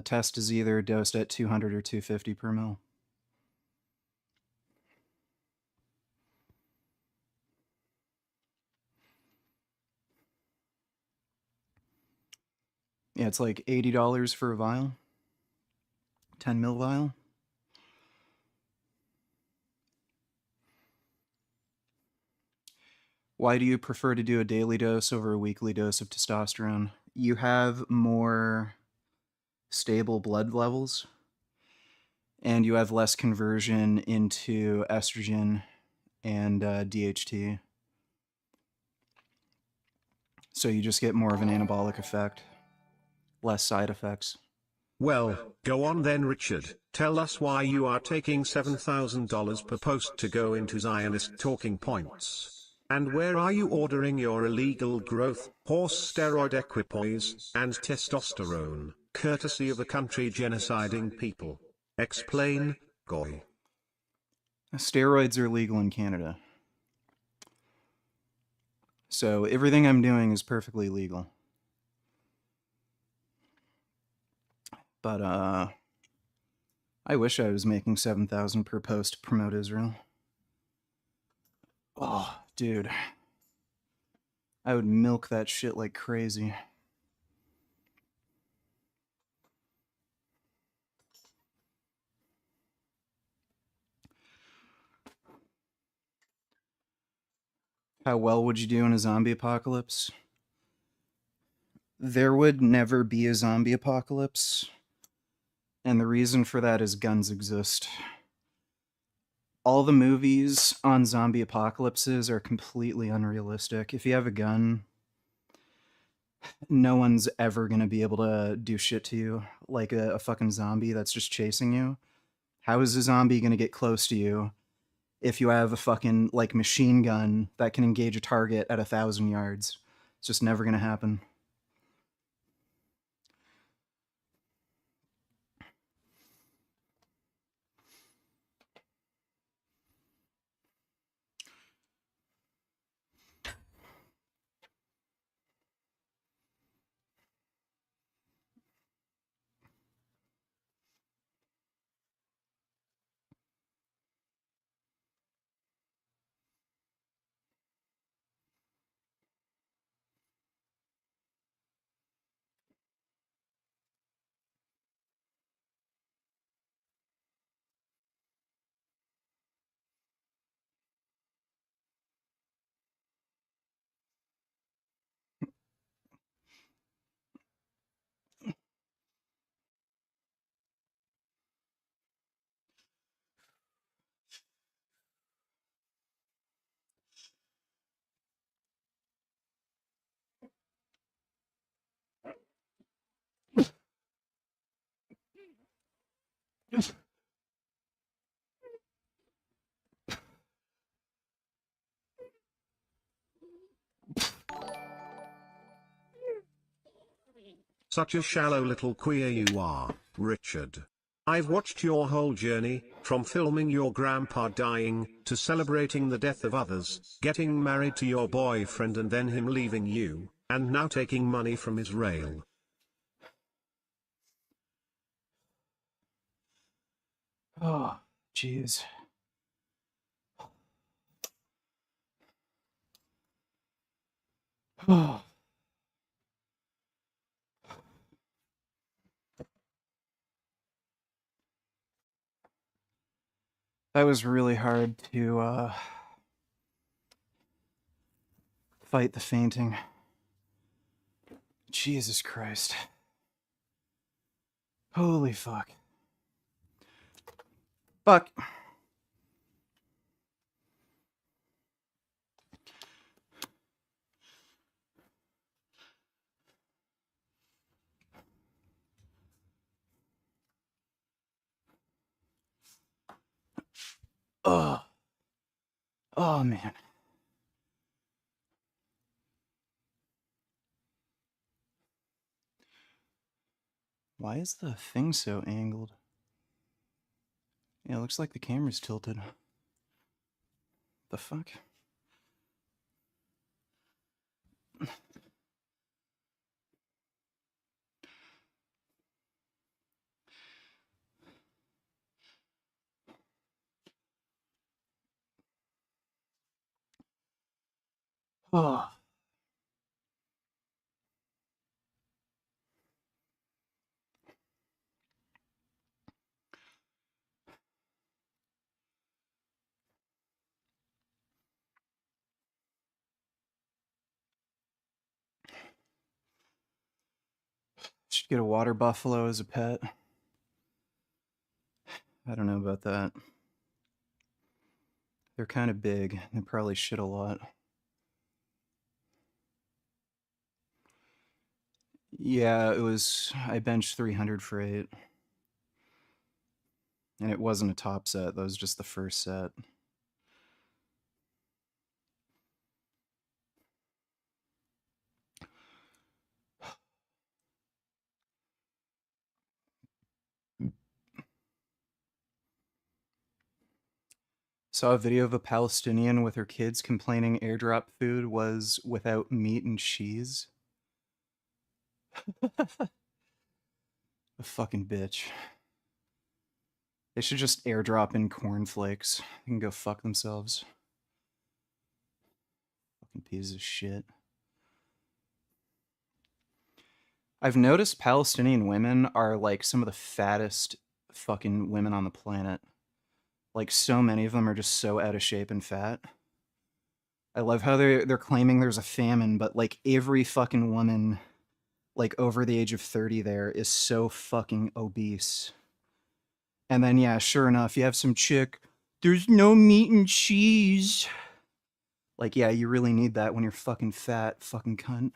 Test is either dosed at 200 or 250 per mil. Yeah, it's like $80 for a vial. 10 mil vial. Why do you prefer to do a daily dose over a weekly dose of testosterone? You have more stable blood levels, and you have less conversion into estrogen and DHT. So you just get more of an anabolic effect, less side effects. Well, go on then Richard, tell us why you are taking $7,000 per post to go into Zionist talking points. And where are you ordering your illegal growth, horse steroid equipoise, and testosterone, courtesy of a country genociding people? Explain, Goy. Steroids are legal in Canada. So everything I'm doing is perfectly legal. But I wish I was making 7,000 per post to promote Israel. Oh, dude. I would milk that shit like crazy. How well would you do in a zombie apocalypse? There would never be a zombie apocalypse. And the reason for that is guns exist. All the movies on zombie apocalypses are completely unrealistic. If you have a gun, no one's ever going to be able to do shit to you like a fucking zombie that's just chasing you. How is a zombie going to get close to you if you have a fucking like machine gun that can engage a target at 1,000 yards? It's just never going to happen. Such a shallow little queer you are, Richard. I've watched your whole journey, from filming your grandpa dying, to celebrating the death of others, getting married to your boyfriend and then him leaving you, and now taking money from Israel. Oh, jeez. Oh. That was really hard to fight the fainting. Jesus Christ. Holy fuck. Fuck. Oh. Oh, man. Why is the thing so angled? Yeah, it looks like the camera's tilted. The fuck? Oh. Should get a water buffalo as a pet. I don't know about that. They're kind of big. They probably shit a lot. Yeah, it was. I benched 300 for 8. And it wasn't a top set, that was just the first set. Saw a video of a Palestinian with her kids complaining airdrop food was without meat and cheese. A fucking bitch. They should just airdrop in cornflakes. They can go fuck themselves. Fucking pieces of shit. I've noticed Palestinian women are like some of the fattest fucking women on the planet. Like so many of them are just so out of shape and fat. I love how they're claiming there's a famine, but like every fucking woman like over the age of 30 there is so fucking obese. And then yeah, sure enough, you have some chick, there's no meat and cheese. Like yeah, you really need that when you're fucking fat, fucking cunt.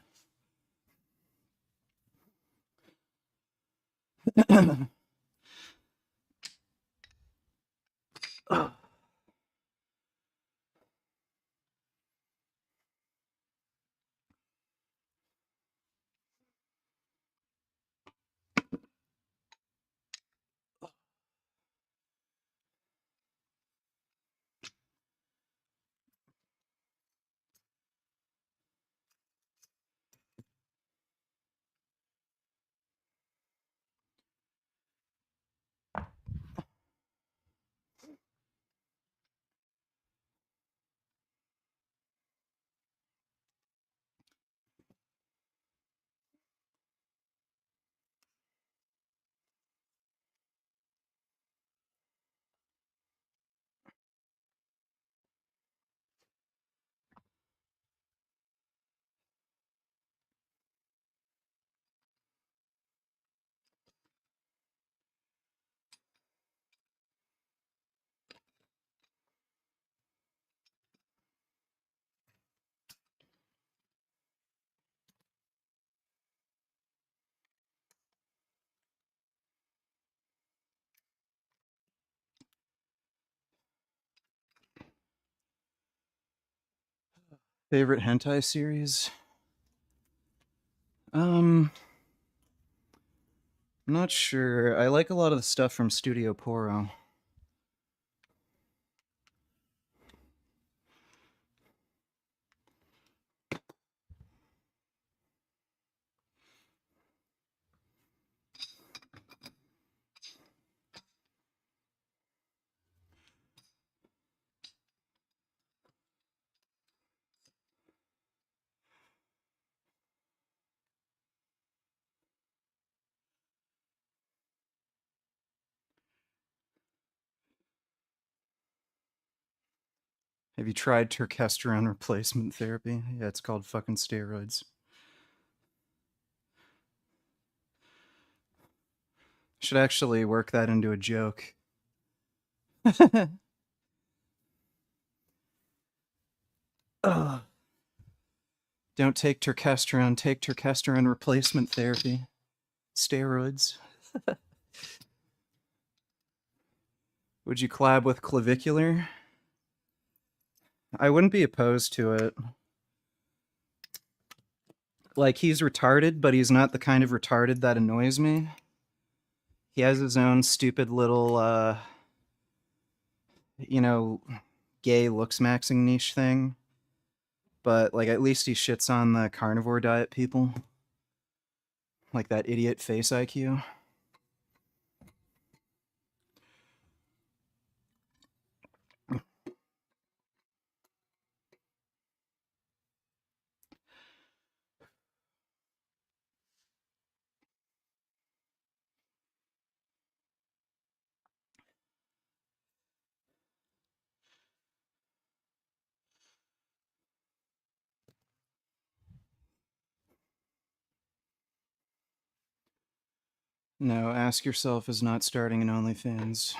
Favorite hentai series? I'm not sure. I like a lot of the stuff from Studio Poro. Have you tried testosterone replacement therapy? Yeah, it's called fucking steroids. Should actually work that into a joke. Ugh. Don't take take testosterone replacement therapy. Steroids. Would you collab with Clavicular? I wouldn't be opposed to it. Like, he's retarded, but he's not the kind of retarded that annoys me. He has his own stupid little, you know, gay looks maxing niche thing. But, like, at least he shits on the carnivore diet people. Like that idiot face IQ. No, Ask Yourself is not starting an OnlyFans.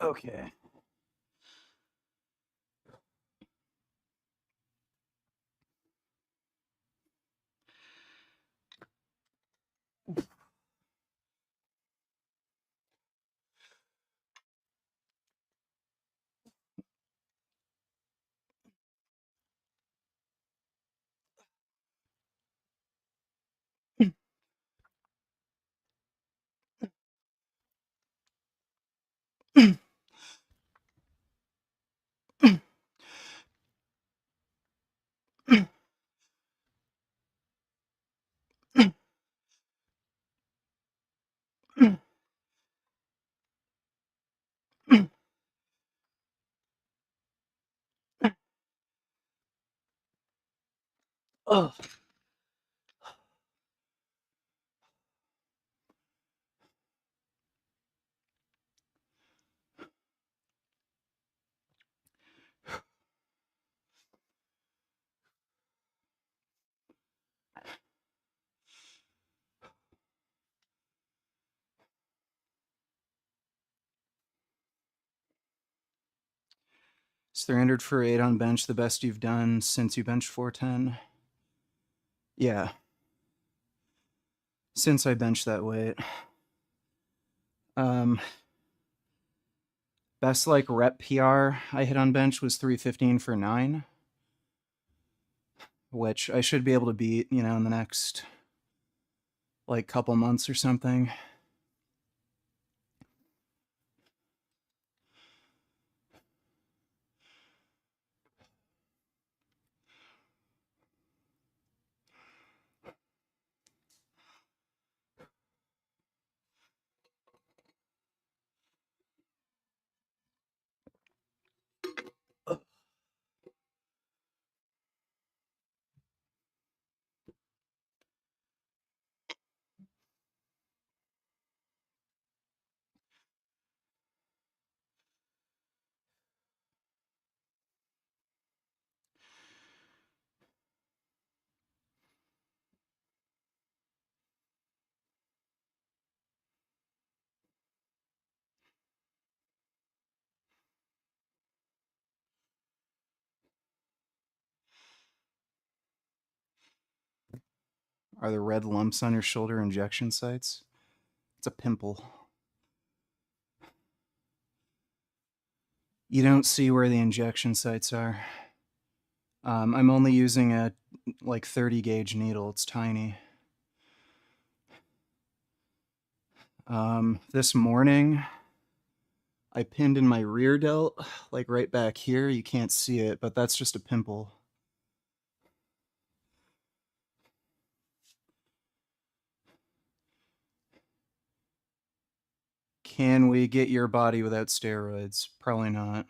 Okay. Oh. Is 300 for 8 on bench the best you've done since you benched 410? Yeah. Since I benched that weight. Um, Best like rep PR I hit on bench was 315 for 9, which I should be able to beat, you know, in the next like couple months or something. Are the red lumps on your shoulder injection sites? It's a pimple. You don't see where the injection sites are. I'm only using a like 30 gauge needle. It's tiny. This morning, I pinned in my rear delt, like right back here. You can't see it, but that's just a pimple. Can we get your body without steroids? Probably not.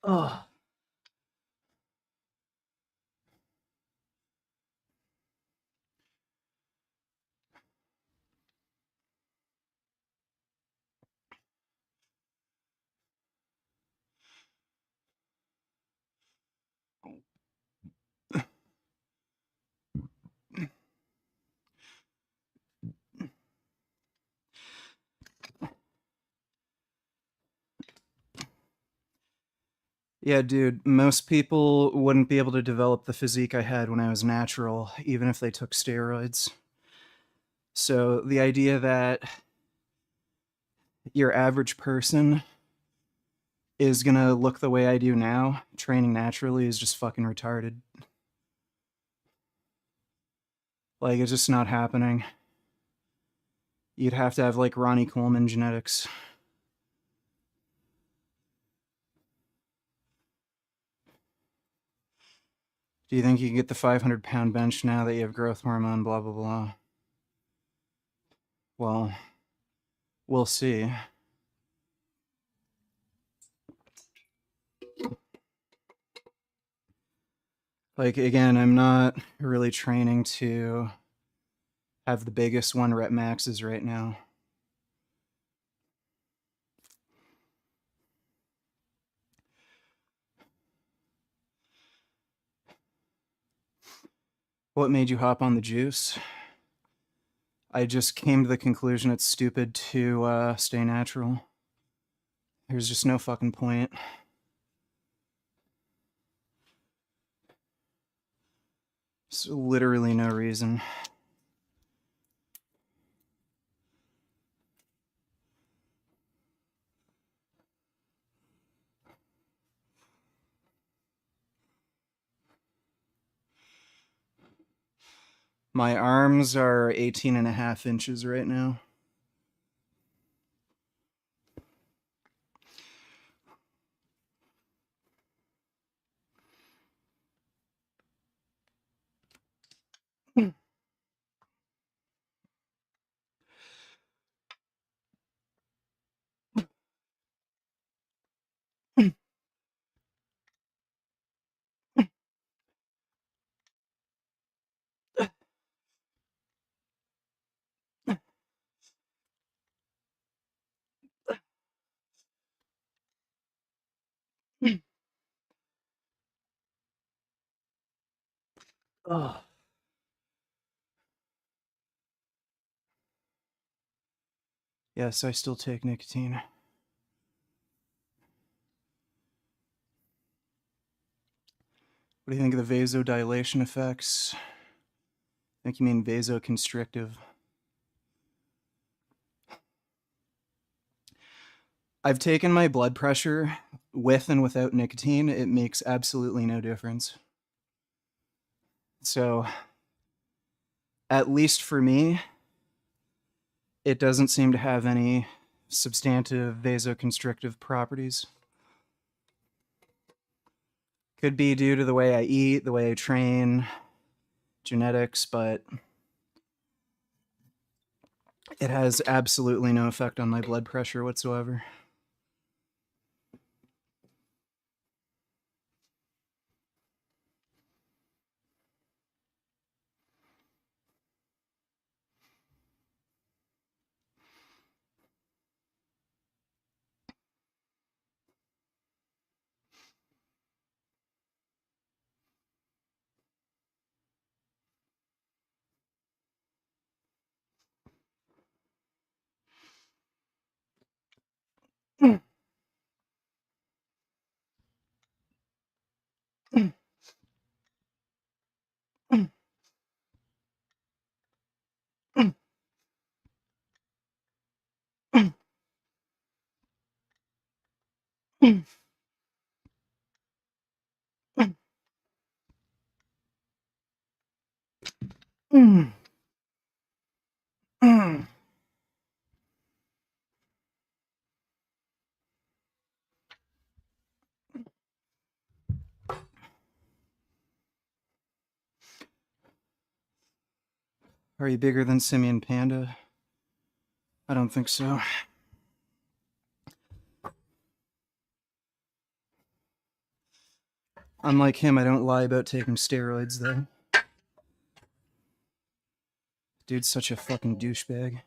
Oh. Yeah, dude, most people wouldn't be able to develop the physique I had when I was natural, even if they took steroids. So the idea that your average person is gonna look the way I do now, training naturally, is just fucking retarded. Like, it's just not happening. You'd have to have, like, Ronnie Coleman genetics. Do you think you can get the 500-pound bench now that you have growth hormone, blah, blah, blah? Well, we'll see. Like, again, I'm not really training to have the biggest 1 rep maxes right now. What made you hop on the juice? I just came to the conclusion it's stupid to stay natural. There's just no fucking point. There's literally no reason. My arms are 18.5 inches right now. Oh. Yes, I still take nicotine. What do you think of the vasodilation effects? I think you mean vasoconstrictive. I've taken my blood pressure with and without nicotine. It makes absolutely no difference. So, at least for me, it doesn't seem to have any substantive vasoconstrictive properties. Could be due to the way I eat, the way I train, genetics, but it has absolutely no effect on my blood pressure whatsoever. Are you bigger than Simian Panda? I don't think so. Unlike him, I don't lie about taking steroids, though. Dude's such a fucking douchebag.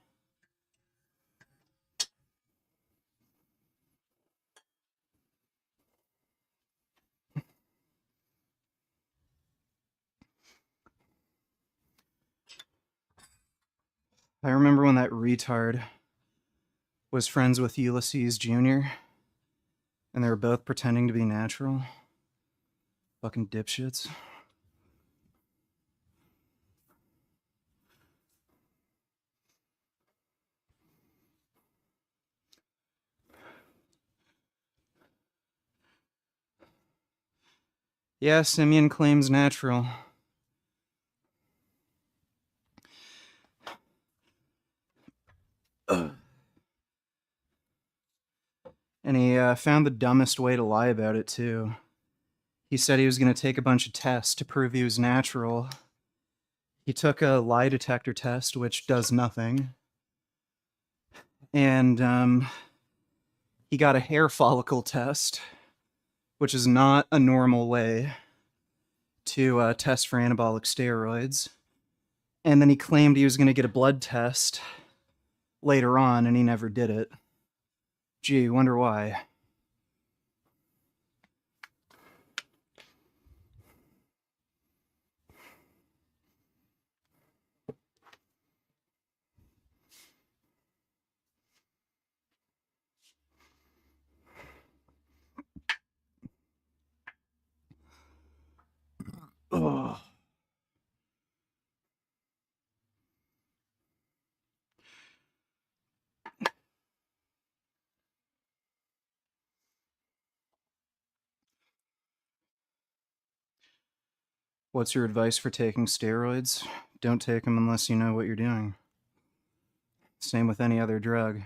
I remember when that retard was friends with Ulysses Jr., and they were both pretending to be natural. Fucking dipshits. Yeah, Simeon claims natural. Ugh. And he found the dumbest way to lie about it, too. He said he was going to take a bunch of tests to prove he was natural. He took a lie detector test, which does nothing. And he got a hair follicle test, which is not a normal way to test for anabolic steroids. And then he claimed he was going to get a blood test later on, and he never did it. Gee, wonder why. Ugh. What's your advice for taking steroids? Don't take them unless you know what you're doing. Same with any other drug.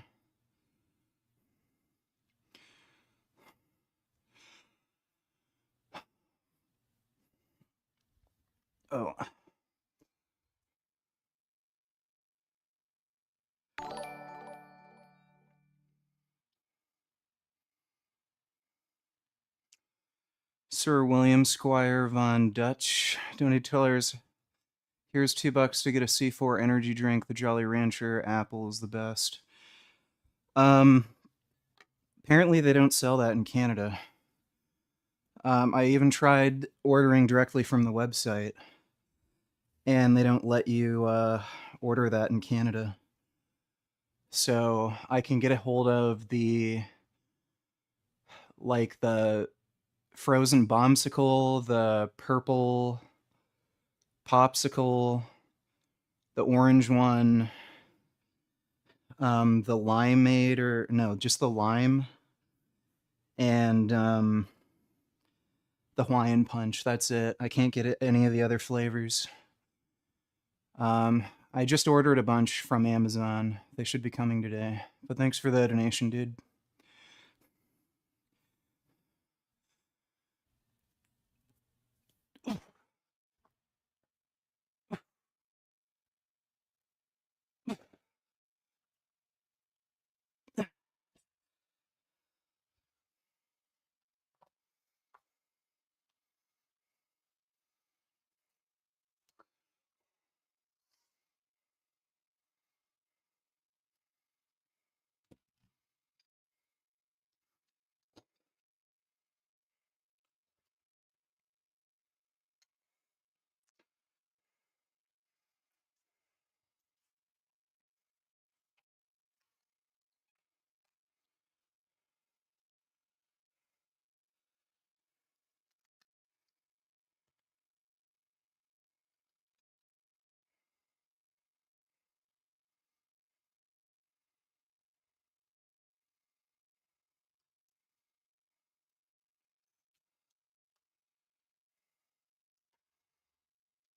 Oh. Sir William Squire von Dutch donated $2. Here's $2 to get a C4 energy drink. The Jolly Rancher apple is the best. Apparently they don't sell that in Canada. I even tried ordering directly from the website, and they don't let you order that in Canada. So I can get a hold of the frozen bombsicle, the purple popsicle, the orange one, the limeade, or no, just the lime, and the Hawaiian punch. That's it. I can't get any of the other flavors. I just ordered a bunch from Amazon. They should be coming today. But thanks for the donation, dude.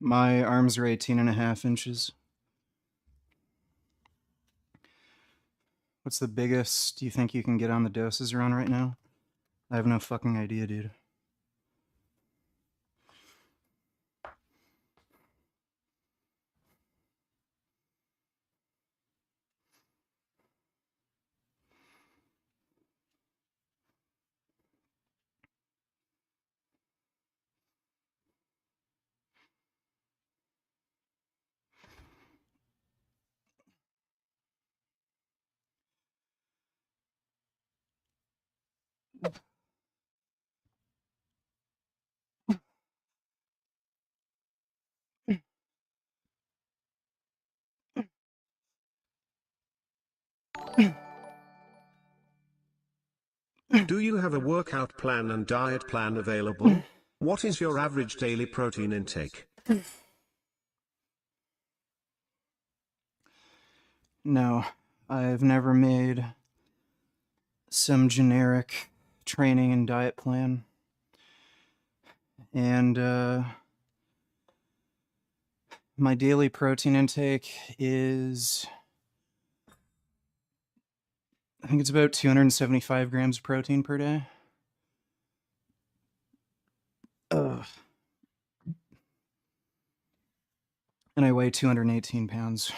My arms are 18.5 inches. What's the biggest you think you can get on the doses you're on right now? I have no fucking idea, dude. Do you have a workout plan and diet plan available? What is your average daily protein intake? No, I've never made some generic training and diet plan. And my daily protein intake is, I think it's about 275 grams of protein per day. Ugh. And I weigh 218 pounds.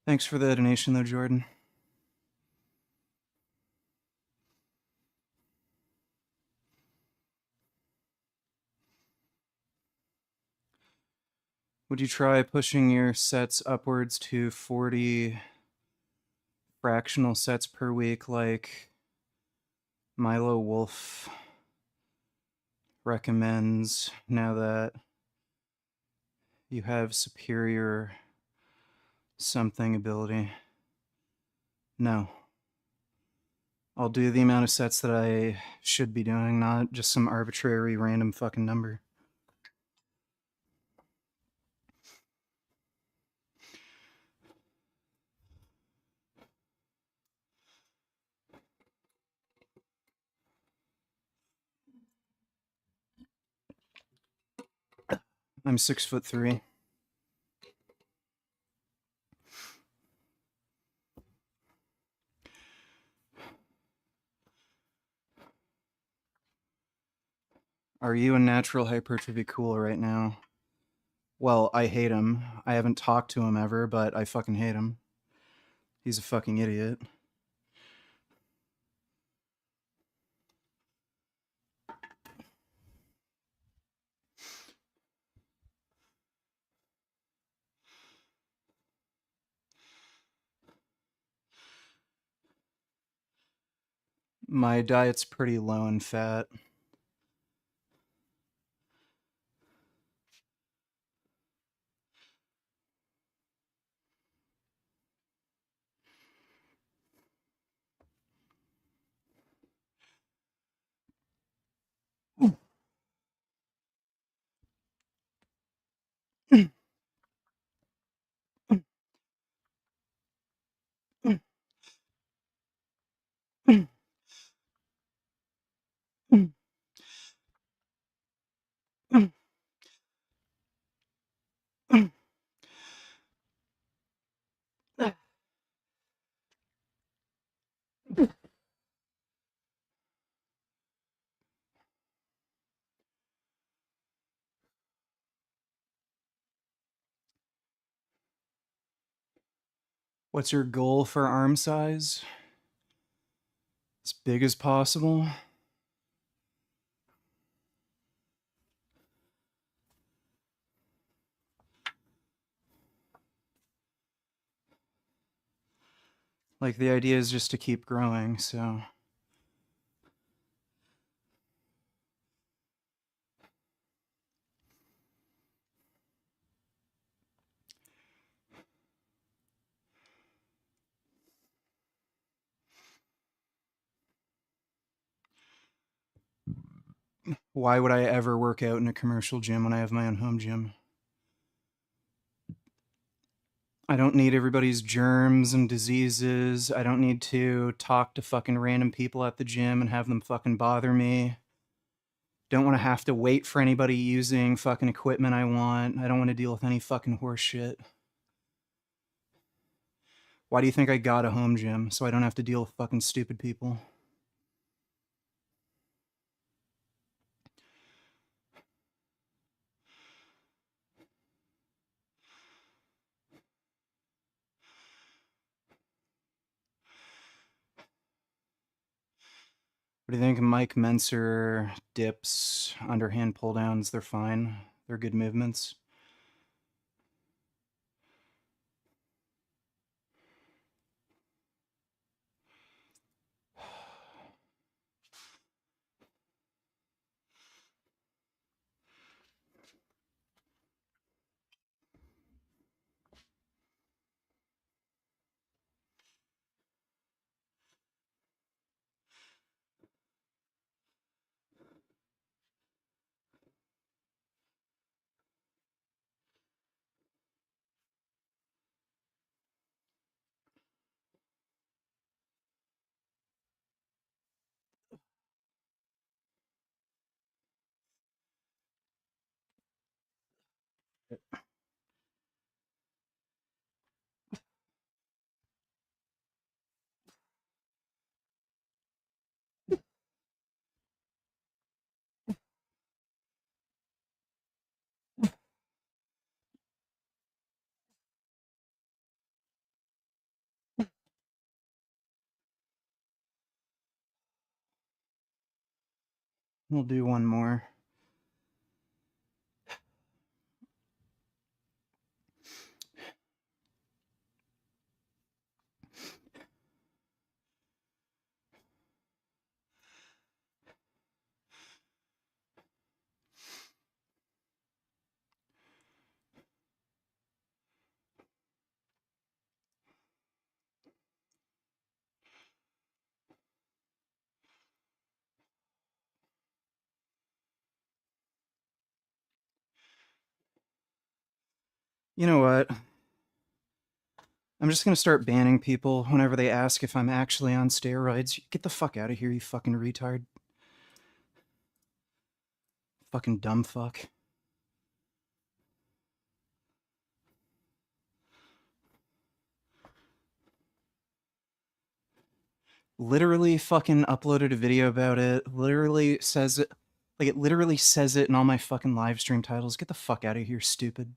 Thanks for the donation, though, Jordan. Would you try pushing your sets upwards to 40 fractional sets per week like Milo Wolf recommends now that you have superior something ability? No. I'll do the amount of sets that I should be doing, not just some arbitrary random fucking number. I'm 6'3". Are you a natural hypertrophy cool right now? Well, I hate him. I haven't talked to him ever, but I fucking hate him. He's a fucking idiot. My diet's pretty low in fat. What's your goal for arm size? As big as possible. Like, the idea is just to keep growing, so. Why would I ever work out in a commercial gym when I have my own home gym? I don't need everybody's germs and diseases. I don't need to talk to fucking random people at the gym and have them fucking bother me. Don't want to have to wait for anybody using fucking equipment I want. I don't want to deal with any fucking horse shit. Why do you think I got a home gym? So I don't have to deal with fucking stupid people. What do you think? Mike Menser dips, underhand pull downs, they're fine. They're good movements. We'll do one more. You know what? I'm just gonna start banning people whenever they ask if I'm actually on steroids. Get the fuck out of here, you fucking retard. Fucking dumb fuck. Literally fucking uploaded a video about it. Literally says it. Like, it literally says it in all my fucking live stream titles. Get the fuck out of here, stupid.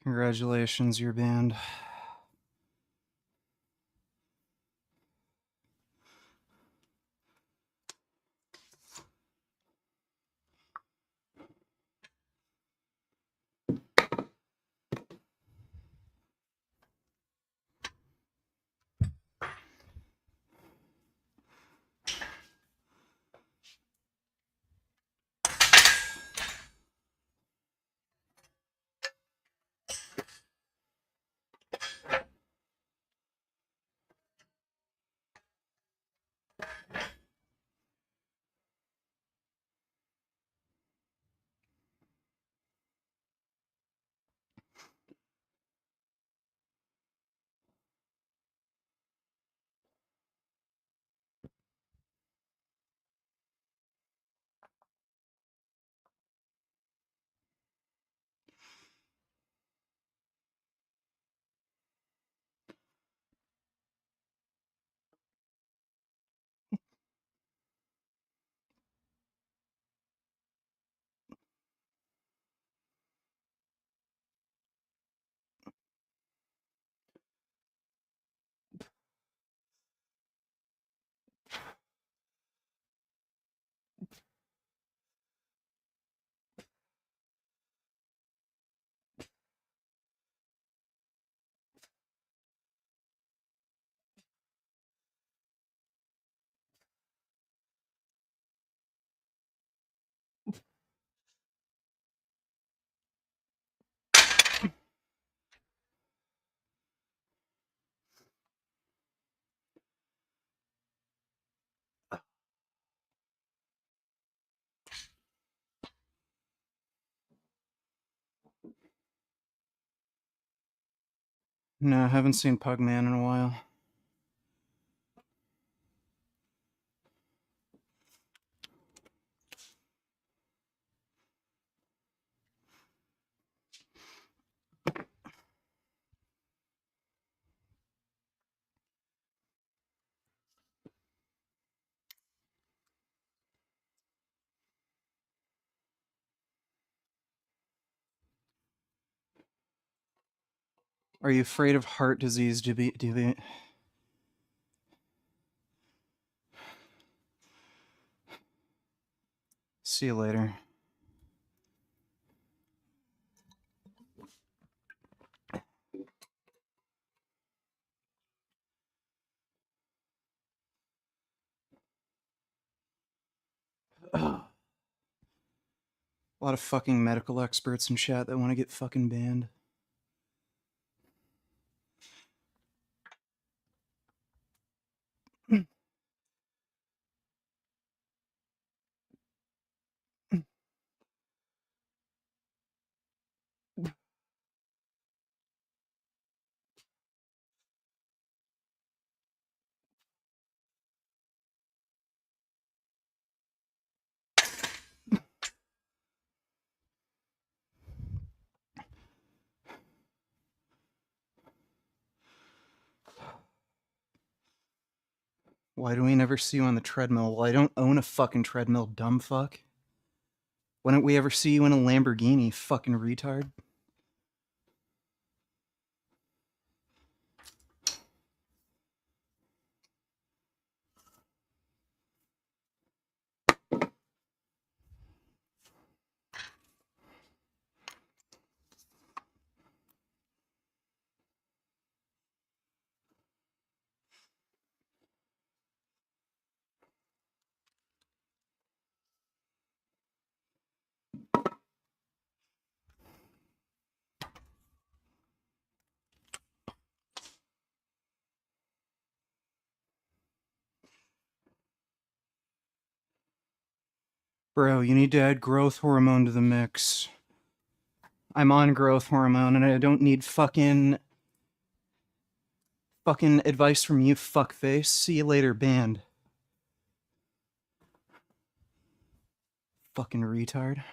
Congratulations, you're banned. No, I haven't seen Pugman in a while. Are you afraid of heart disease, DB? See you later. Ugh. A lot of fucking medical experts in chat that want to get fucking banned. Why do we never see you on the treadmill? Well, I don't own a fucking treadmill, dumb fuck. Why don't we ever see you in a Lamborghini, fucking retard? Bro, you need to add growth hormone to the mix. I'm on growth hormone and I don't need fucking advice from you, fuckface. See you later, banned. Fucking retard.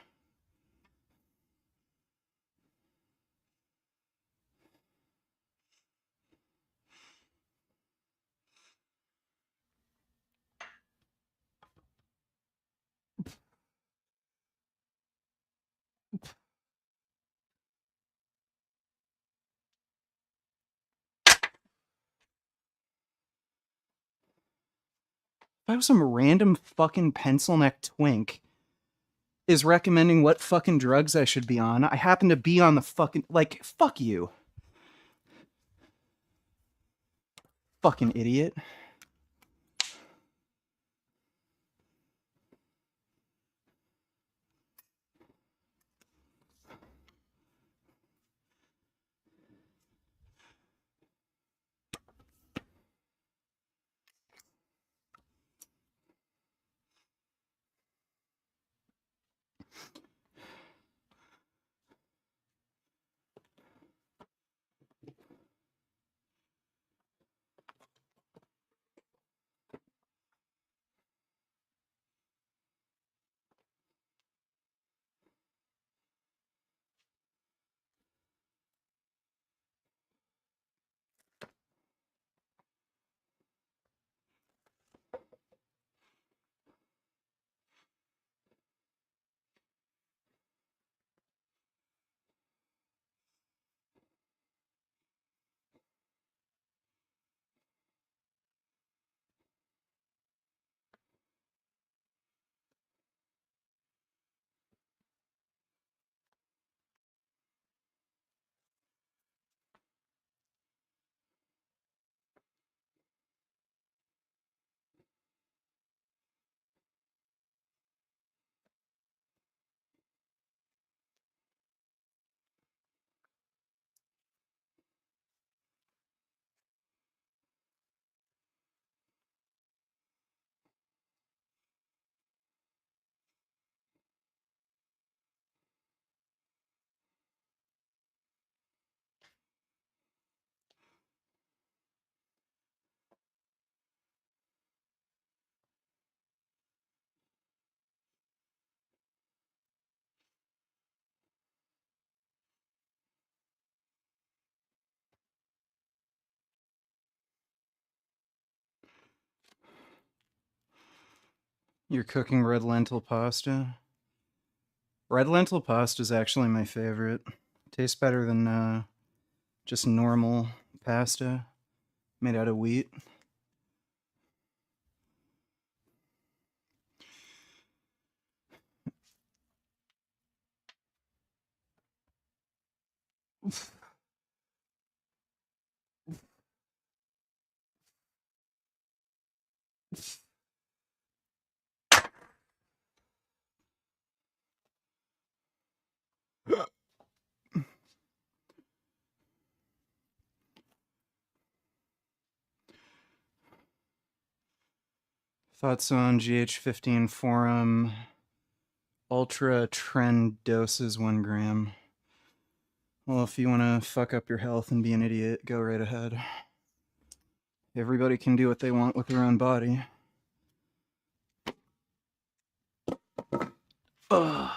If I was some random fucking pencil neck twink is recommending what fucking drugs I should be on, I happen to be on the fucking, like, fuck you. Fucking idiot. You're cooking red lentil pasta? Red lentil pasta is actually my favorite. Tastes better than just normal pasta made out of wheat. Thoughts on GH15 forum? Ultra trend doses 1 gram. Well, if you want to fuck up your health and be an idiot, go right ahead. Everybody can do what they want with their own body. Ugh.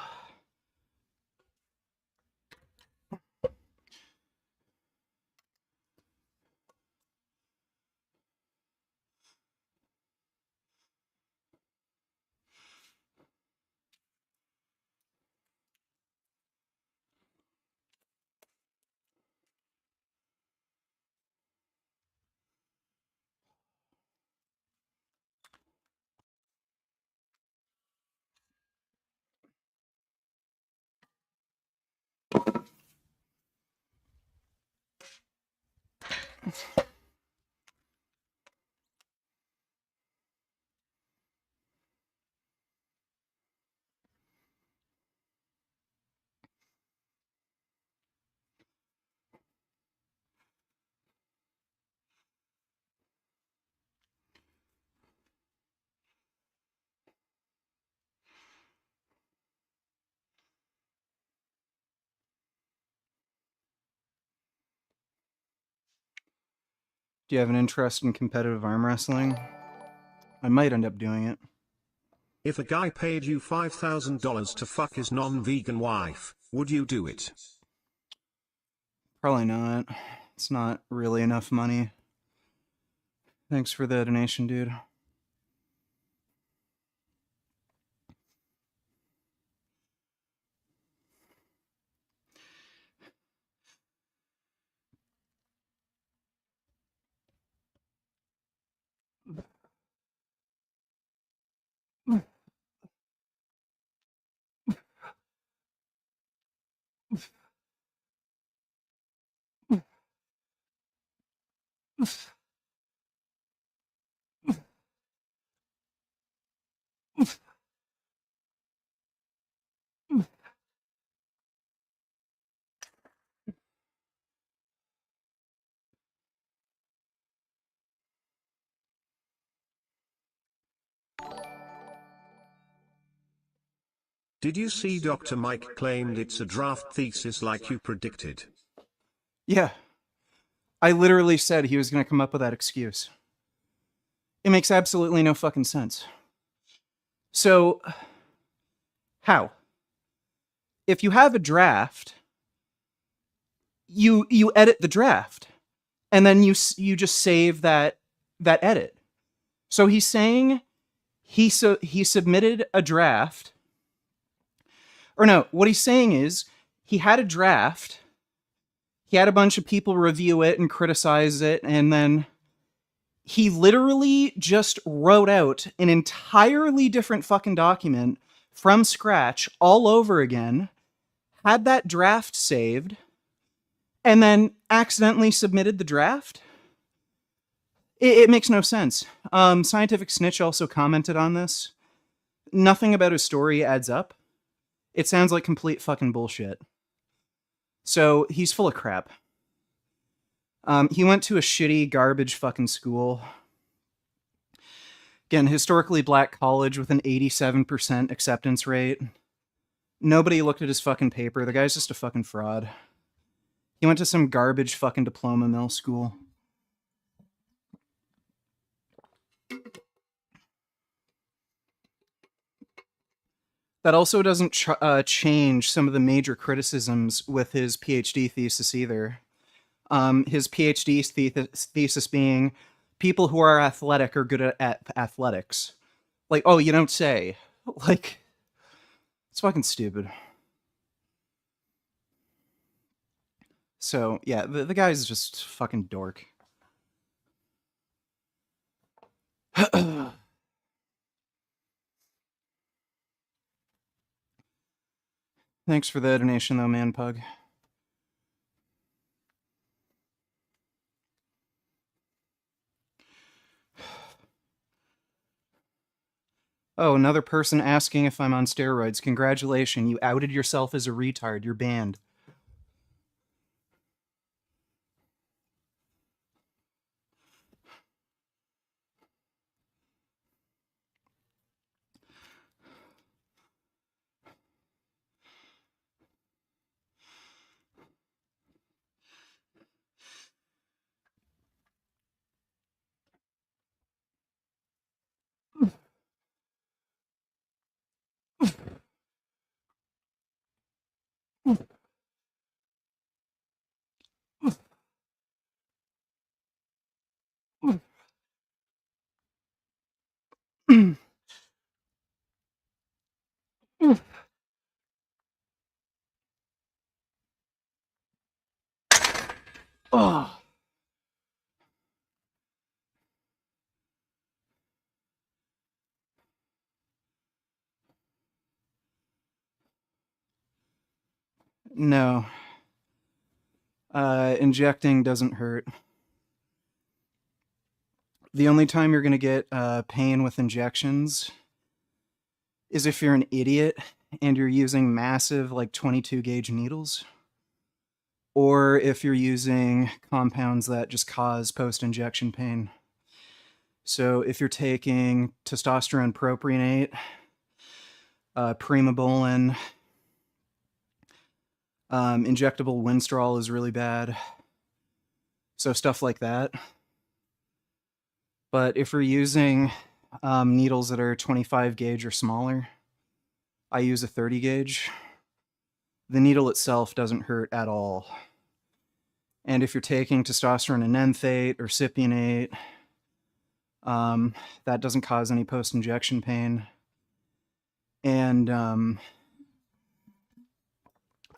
Do you have an interest in competitive arm wrestling? I might end up doing it. If a guy paid you $5,000 to fuck his non-vegan wife, would you do it? Probably not. It's not really enough money. Thanks for the donation, dude. Did you see Dr. Mike claimed it's a draft thesis like you predicted? Yeah. I literally said he was going to come up with that excuse. It makes absolutely no fucking sense. So, how? If you have a draft, you edit the draft, and then you just save that edit. So he's saying he submitted a draft, or no, what he's saying is he had a draft, he had a bunch of people review it and criticize it, and then he literally just wrote out an entirely different fucking document from scratch all over again, had that draft saved, and then accidentally submitted the draft. It makes no sense. Scientific Snitch also commented on this. Nothing about his story adds up. It sounds like complete fucking bullshit. So he's full of crap. He went to a shitty, garbage fucking school. Again, historically black college with an 87% acceptance rate. Nobody looked at his fucking paper. The guy's just a fucking fraud. He went to some garbage fucking diploma mill school. That also doesn't change some of the major criticisms with his PhD thesis either. His PhD thesis being people who are athletic are good at athletics. Like, oh, you don't say. Like, it's fucking stupid. So, yeah, the guy's just fucking dork. Thanks for the donation, though, man pug. Oh, another person asking if I'm on steroids. Congratulations, you outed yourself as a retard. You're banned. Oh, no. Injecting doesn't hurt. The only time you're going to get pain with injections is if you're an idiot and you're using massive, like 22 gauge needles, or if you're using compounds that just cause post injection pain. So if you're taking testosterone propionate, primobolan, injectable Winstrol is really bad. So stuff like that. But if you're using needles that are 25 gauge or smaller, I use a 30 gauge. The needle itself doesn't hurt at all. And if you're taking testosterone enanthate or cypionate, that doesn't cause any post-injection pain. And I'm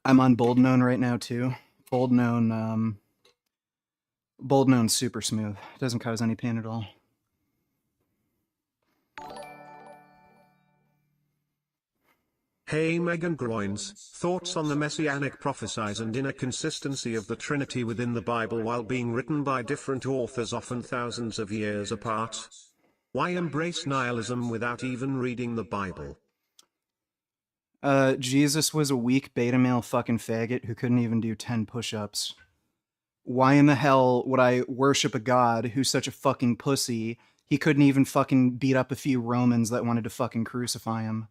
on Boldenone right now too. Boldenone super smooth. Doesn't cause any pain at all. Hey Megan Groins, thoughts on the messianic prophecies and inner consistency of the Trinity within the Bible while being written by different authors often thousands of years apart? Why embrace nihilism without even reading the Bible? Jesus was a weak beta male fucking faggot who couldn't even do 10 push-ups. Why in the hell would I worship a god who's such a fucking pussy he couldn't even fucking beat up a few Romans that wanted to fucking crucify him?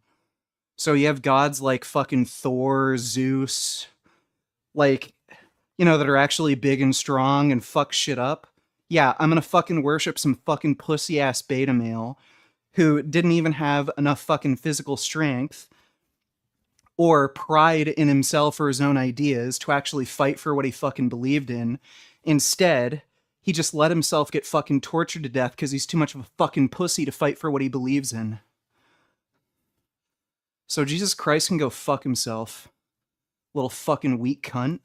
So you have gods like fucking Thor, Zeus, like, you know, that are actually big and strong and fuck shit up. Yeah, I'm gonna fucking worship some fucking pussy ass beta male who didn't even have enough fucking physical strength or pride in himself or his own ideas to actually fight for what he fucking believed in. Instead, he just let himself get fucking tortured to death because he's too much of a fucking pussy to fight for what he believes in. So Jesus Christ can go fuck himself. Little fucking weak cunt.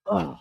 Ugh.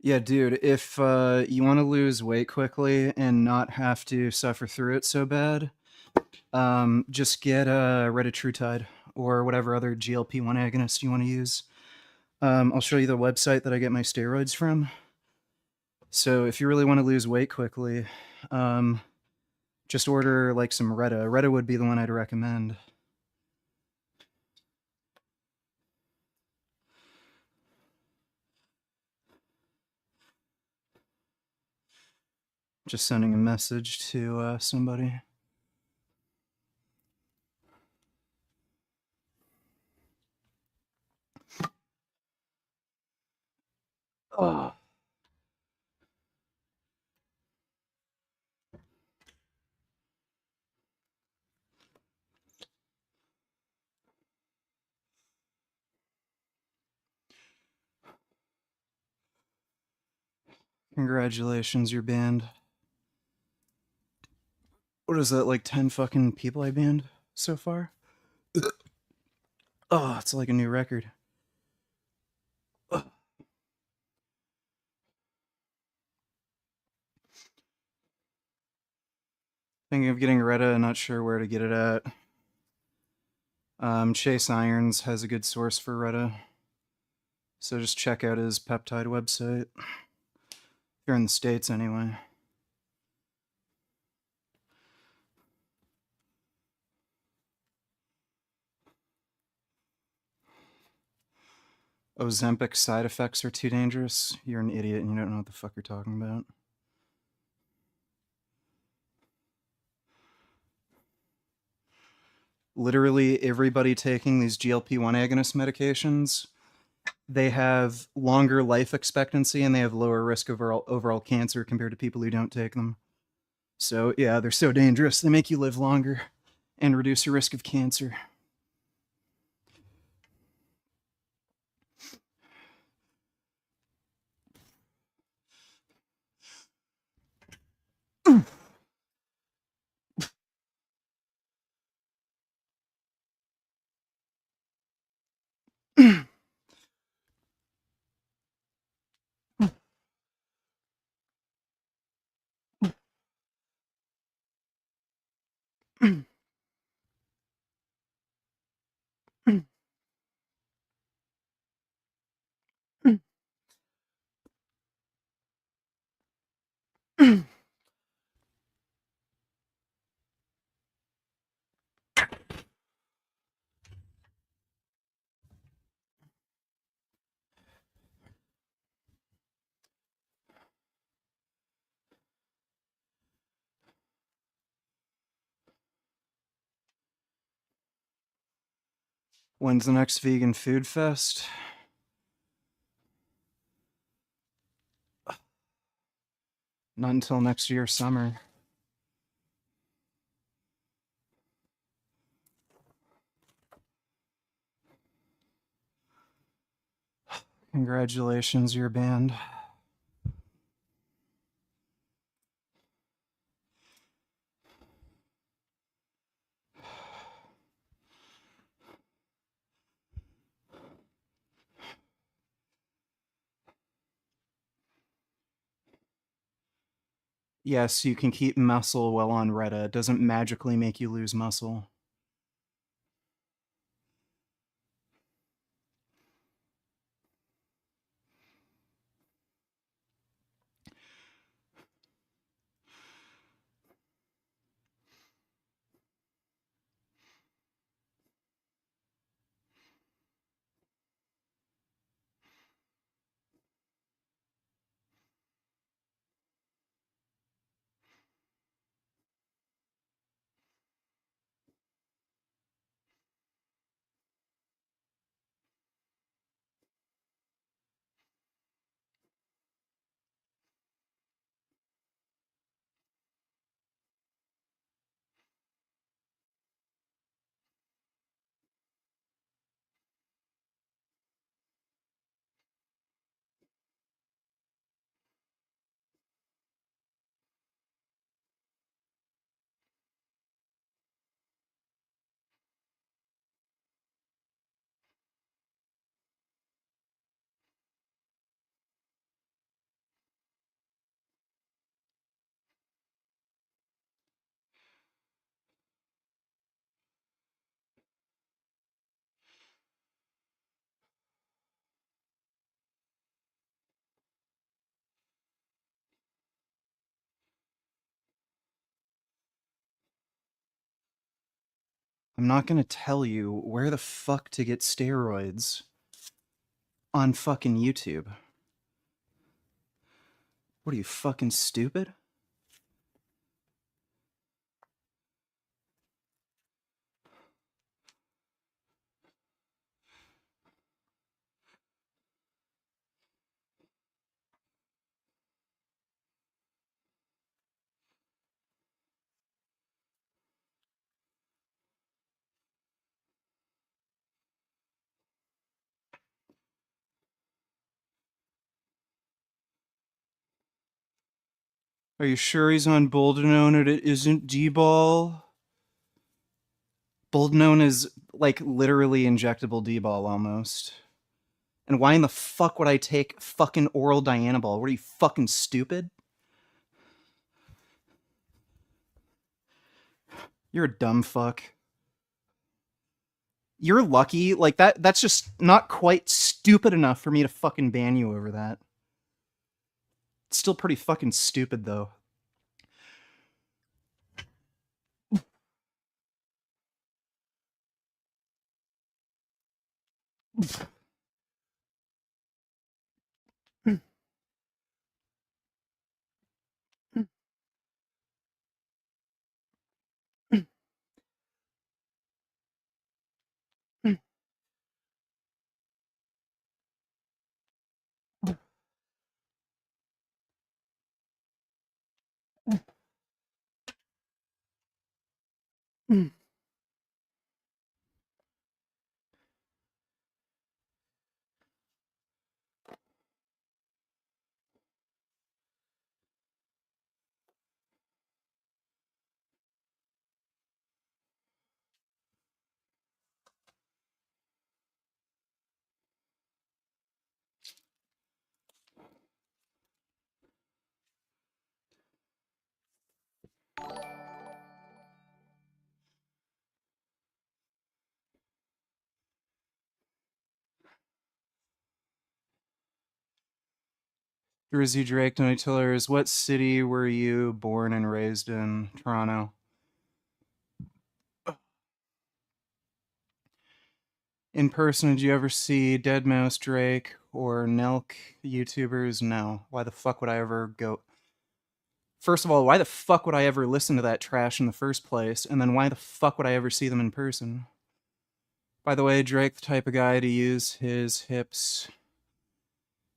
Yeah, dude, if you want to lose weight quickly and not have to suffer through it so bad, just get retatrutide or whatever other GLP-1 agonist you want to use. I'll show you the website that I get my steroids from. So if you really want to lose weight quickly, um, just order like some Retta. Retta would be the one I'd recommend. Just sending a message to somebody. Oh. Congratulations, you're banned. What is that, like 10 fucking people I banned so far? Oh, it's like a new record. Ugh. Thinking of getting Retta, not sure where to get it at. Chase Irons has a good source for Retta, so just check out his peptide website. If you're in the States, anyway. Ozempic side effects are too dangerous. You're an idiot and you don't know what the fuck you're talking about. Literally everybody taking these GLP-1 agonist medications, they have longer life expectancy and they have lower risk of overall cancer compared to people who don't take them. So yeah, they're so dangerous. They make you live longer and reduce your risk of cancer. When's the next vegan food fest? Not until next year summer. Congratulations, you're banned. Yes, you can keep muscle while on Retta. It doesn't magically make you lose muscle. I'm not gonna tell you where the fuck to get steroids on fucking YouTube. What are you, fucking stupid? Are you sure he's on Boldenone and it isn't D-ball? Boldenone is like literally injectable D-ball almost. And why in the fuck would I take fucking oral Dianabol? What are you, fucking stupid? You're a dumb fuck. You're lucky. Like that's just not quite stupid enough for me to fucking ban you over that. It's still pretty fucking stupid though. Drizzy Drake Donatillers, what city were you born and raised in? Toronto. In person, did you ever see Dead Mouse Drake or Nelk YouTubers? No. Why the fuck would I ever go? First of all, why the fuck would I ever listen to that trash in the first place? And then why the fuck would I ever see them in person? By the way, Drake, the type of guy to use his hips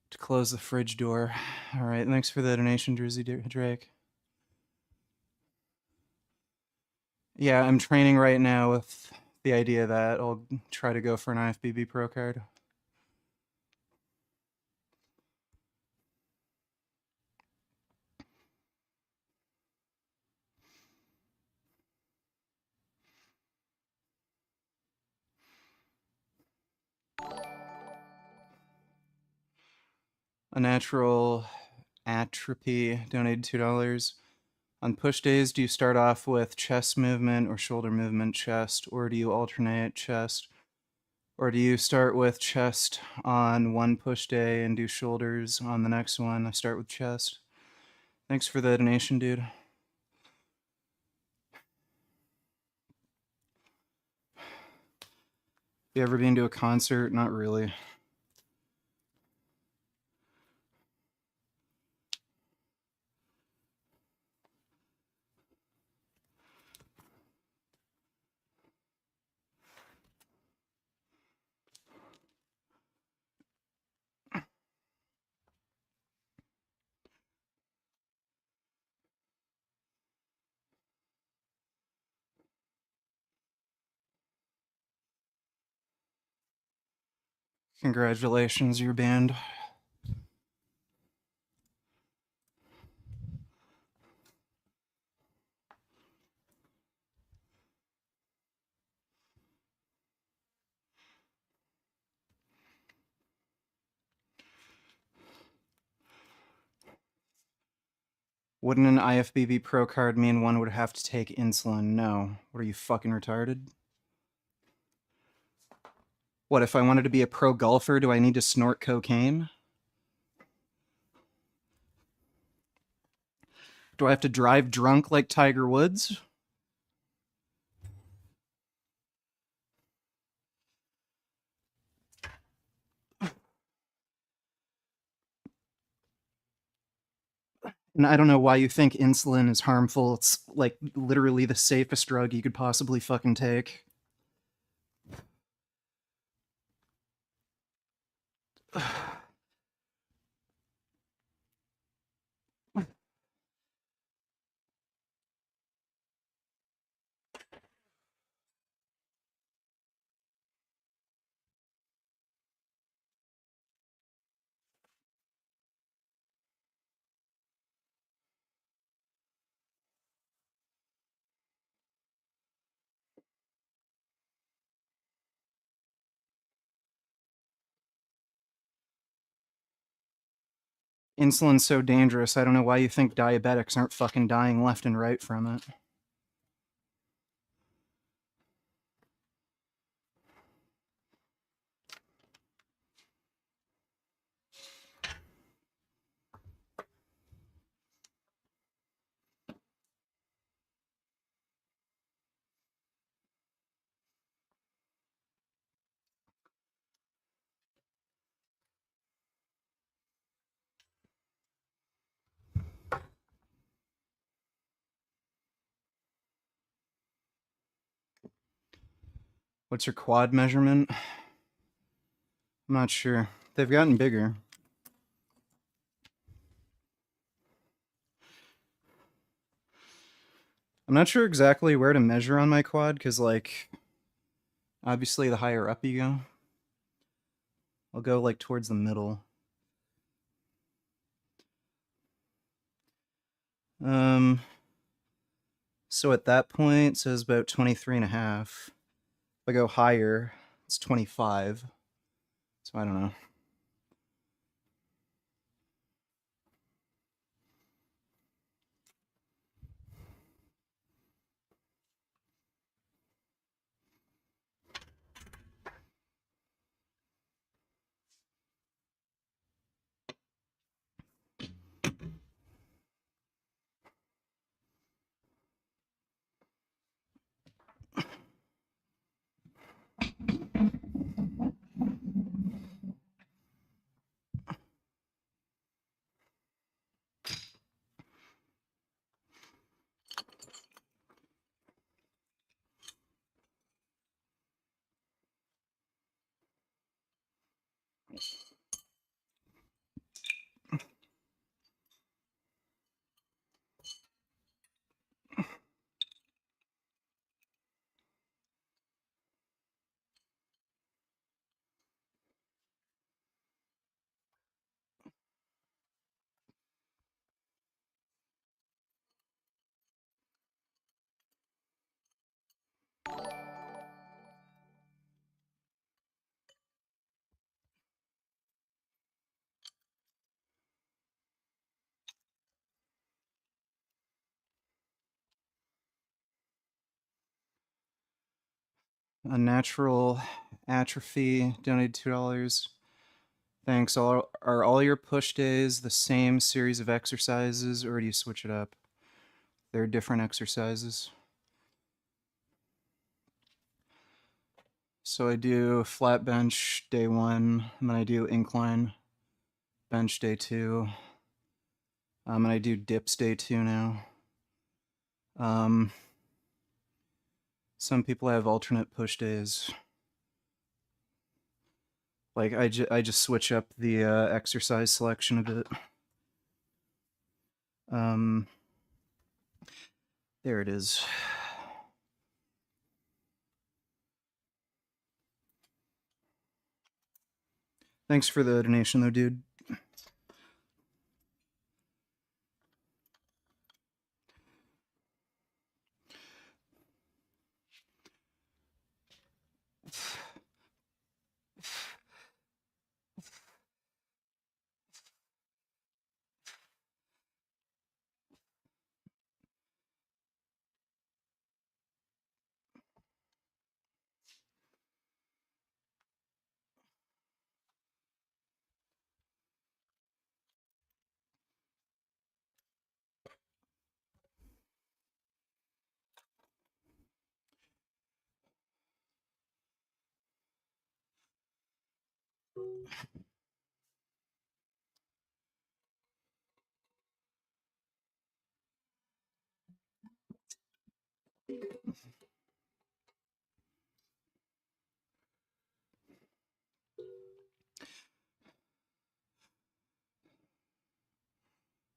to close the fridge door. All right, thanks for the donation, Drizzy Drake. Yeah, I'm training right now with the idea that I'll try to go for an IFBB Pro card. A natural atrophy donated $2. On push days, do you start off with chest movement or shoulder movement, chest, or do you alternate chest? Or do you start with chest on one push day and do shoulders on the next one? I start with chest. Thanks for the donation, dude. You ever been to a concert? Not really. Congratulations, you're banned. Wouldn't an IFBB Pro card mean one would have to take insulin? No. What are you, fucking retarded? What, if I wanted to be a pro golfer, do I need to snort cocaine? Do I have to drive drunk like Tiger Woods? And I don't know why you think insulin is harmful. It's like literally the safest drug you could possibly fucking take. Insulin's so dangerous, I don't know why you think diabetics aren't fucking dying left and right from it. What's your quad measurement? I'm not sure. They've gotten bigger. I'm not sure exactly where to measure on my quad, because, like, obviously the higher up you go. I'll go, like, towards the middle. So at that point, it says about 23 and a half. If I go higher, it's 25. So I don't know. Unnatural atrophy donated $2. Thanks. Are all your push days the same series of exercises, or do you switch it up? They're different exercises. So I do flat bench day 1, and then I do incline bench day 2, and I do dips day 2 now. Some people have alternate push days. Like I just switch up the exercise selection a bit. There it is. Thanks for the donation though, dude.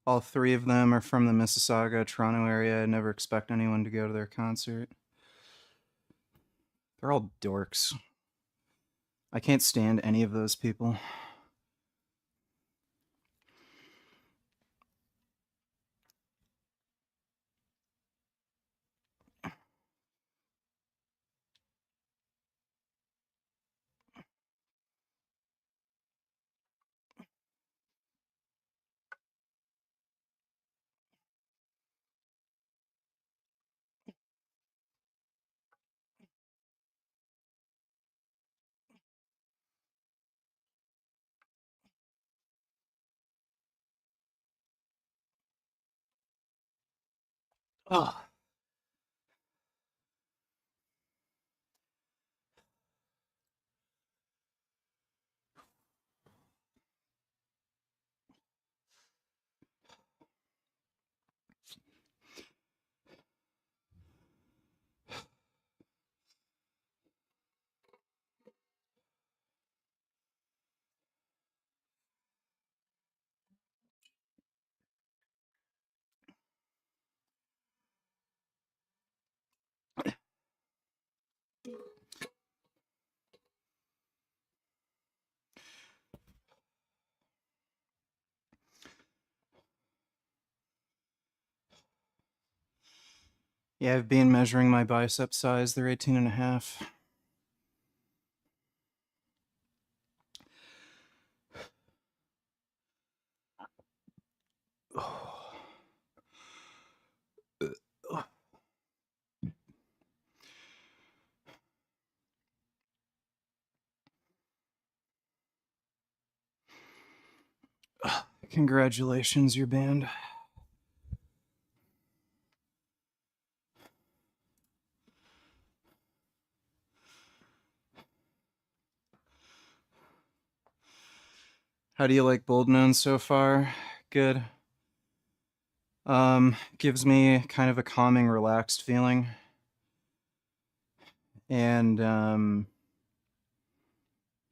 All 3 of them are from the Mississauga, Toronto area. I never expect anyone to go to their concert. They're all dorks. I can't stand any of those people. Oh. Yeah, I've been measuring my bicep size. They're 18 and a half. Congratulations, you're banned. How do you like Bold Moon so far? Good. Gives me kind of a calming, relaxed feeling. And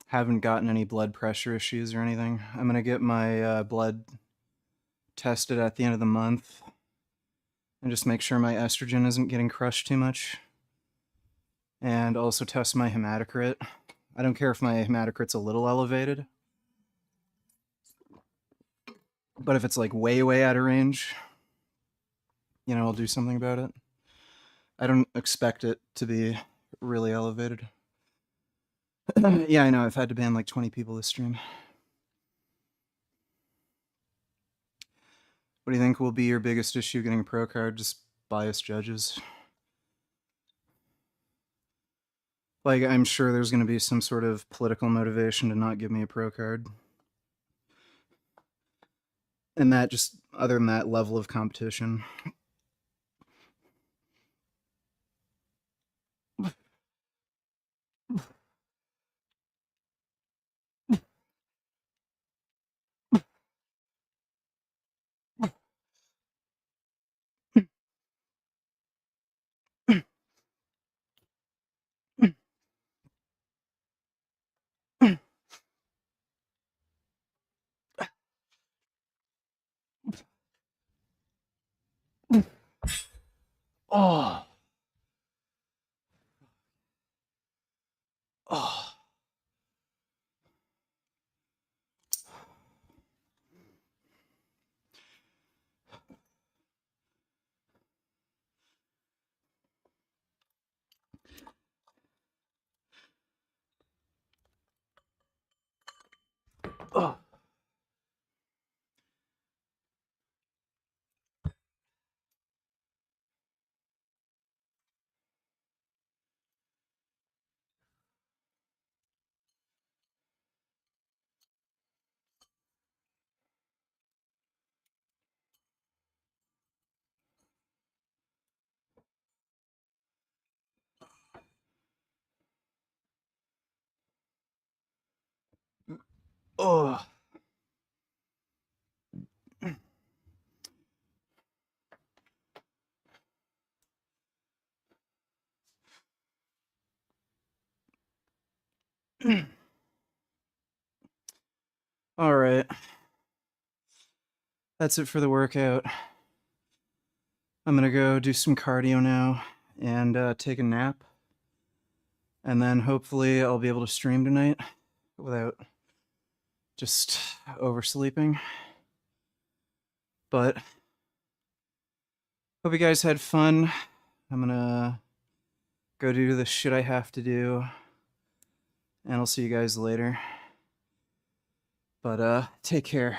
haven't gotten any blood pressure issues or anything. I'm gonna get my blood tested at the end of the month and just make sure my estrogen isn't getting crushed too much. And also test my hematocrit. I don't care if my hematocrit's a little elevated, but if it's like way, way out of range, you know, I'll do something about it. I don't expect it to be really elevated. Yeah, I know, I've had to ban like 20 people this stream. What do you think will be your biggest issue getting a pro card? Just biased judges. Like, I'm sure there's going to be some sort of political motivation to not give me a pro card. And that just, other than that level of competition. Oh. Oh. Oh. Oh. All right. That's it for the workout. I'm gonna go do some cardio now and take a nap. And then hopefully I'll be able to stream tonight without just oversleeping. But hope you guys had fun. I'm gonna go do the shit I have to do. And I'll see you guys later. But take care.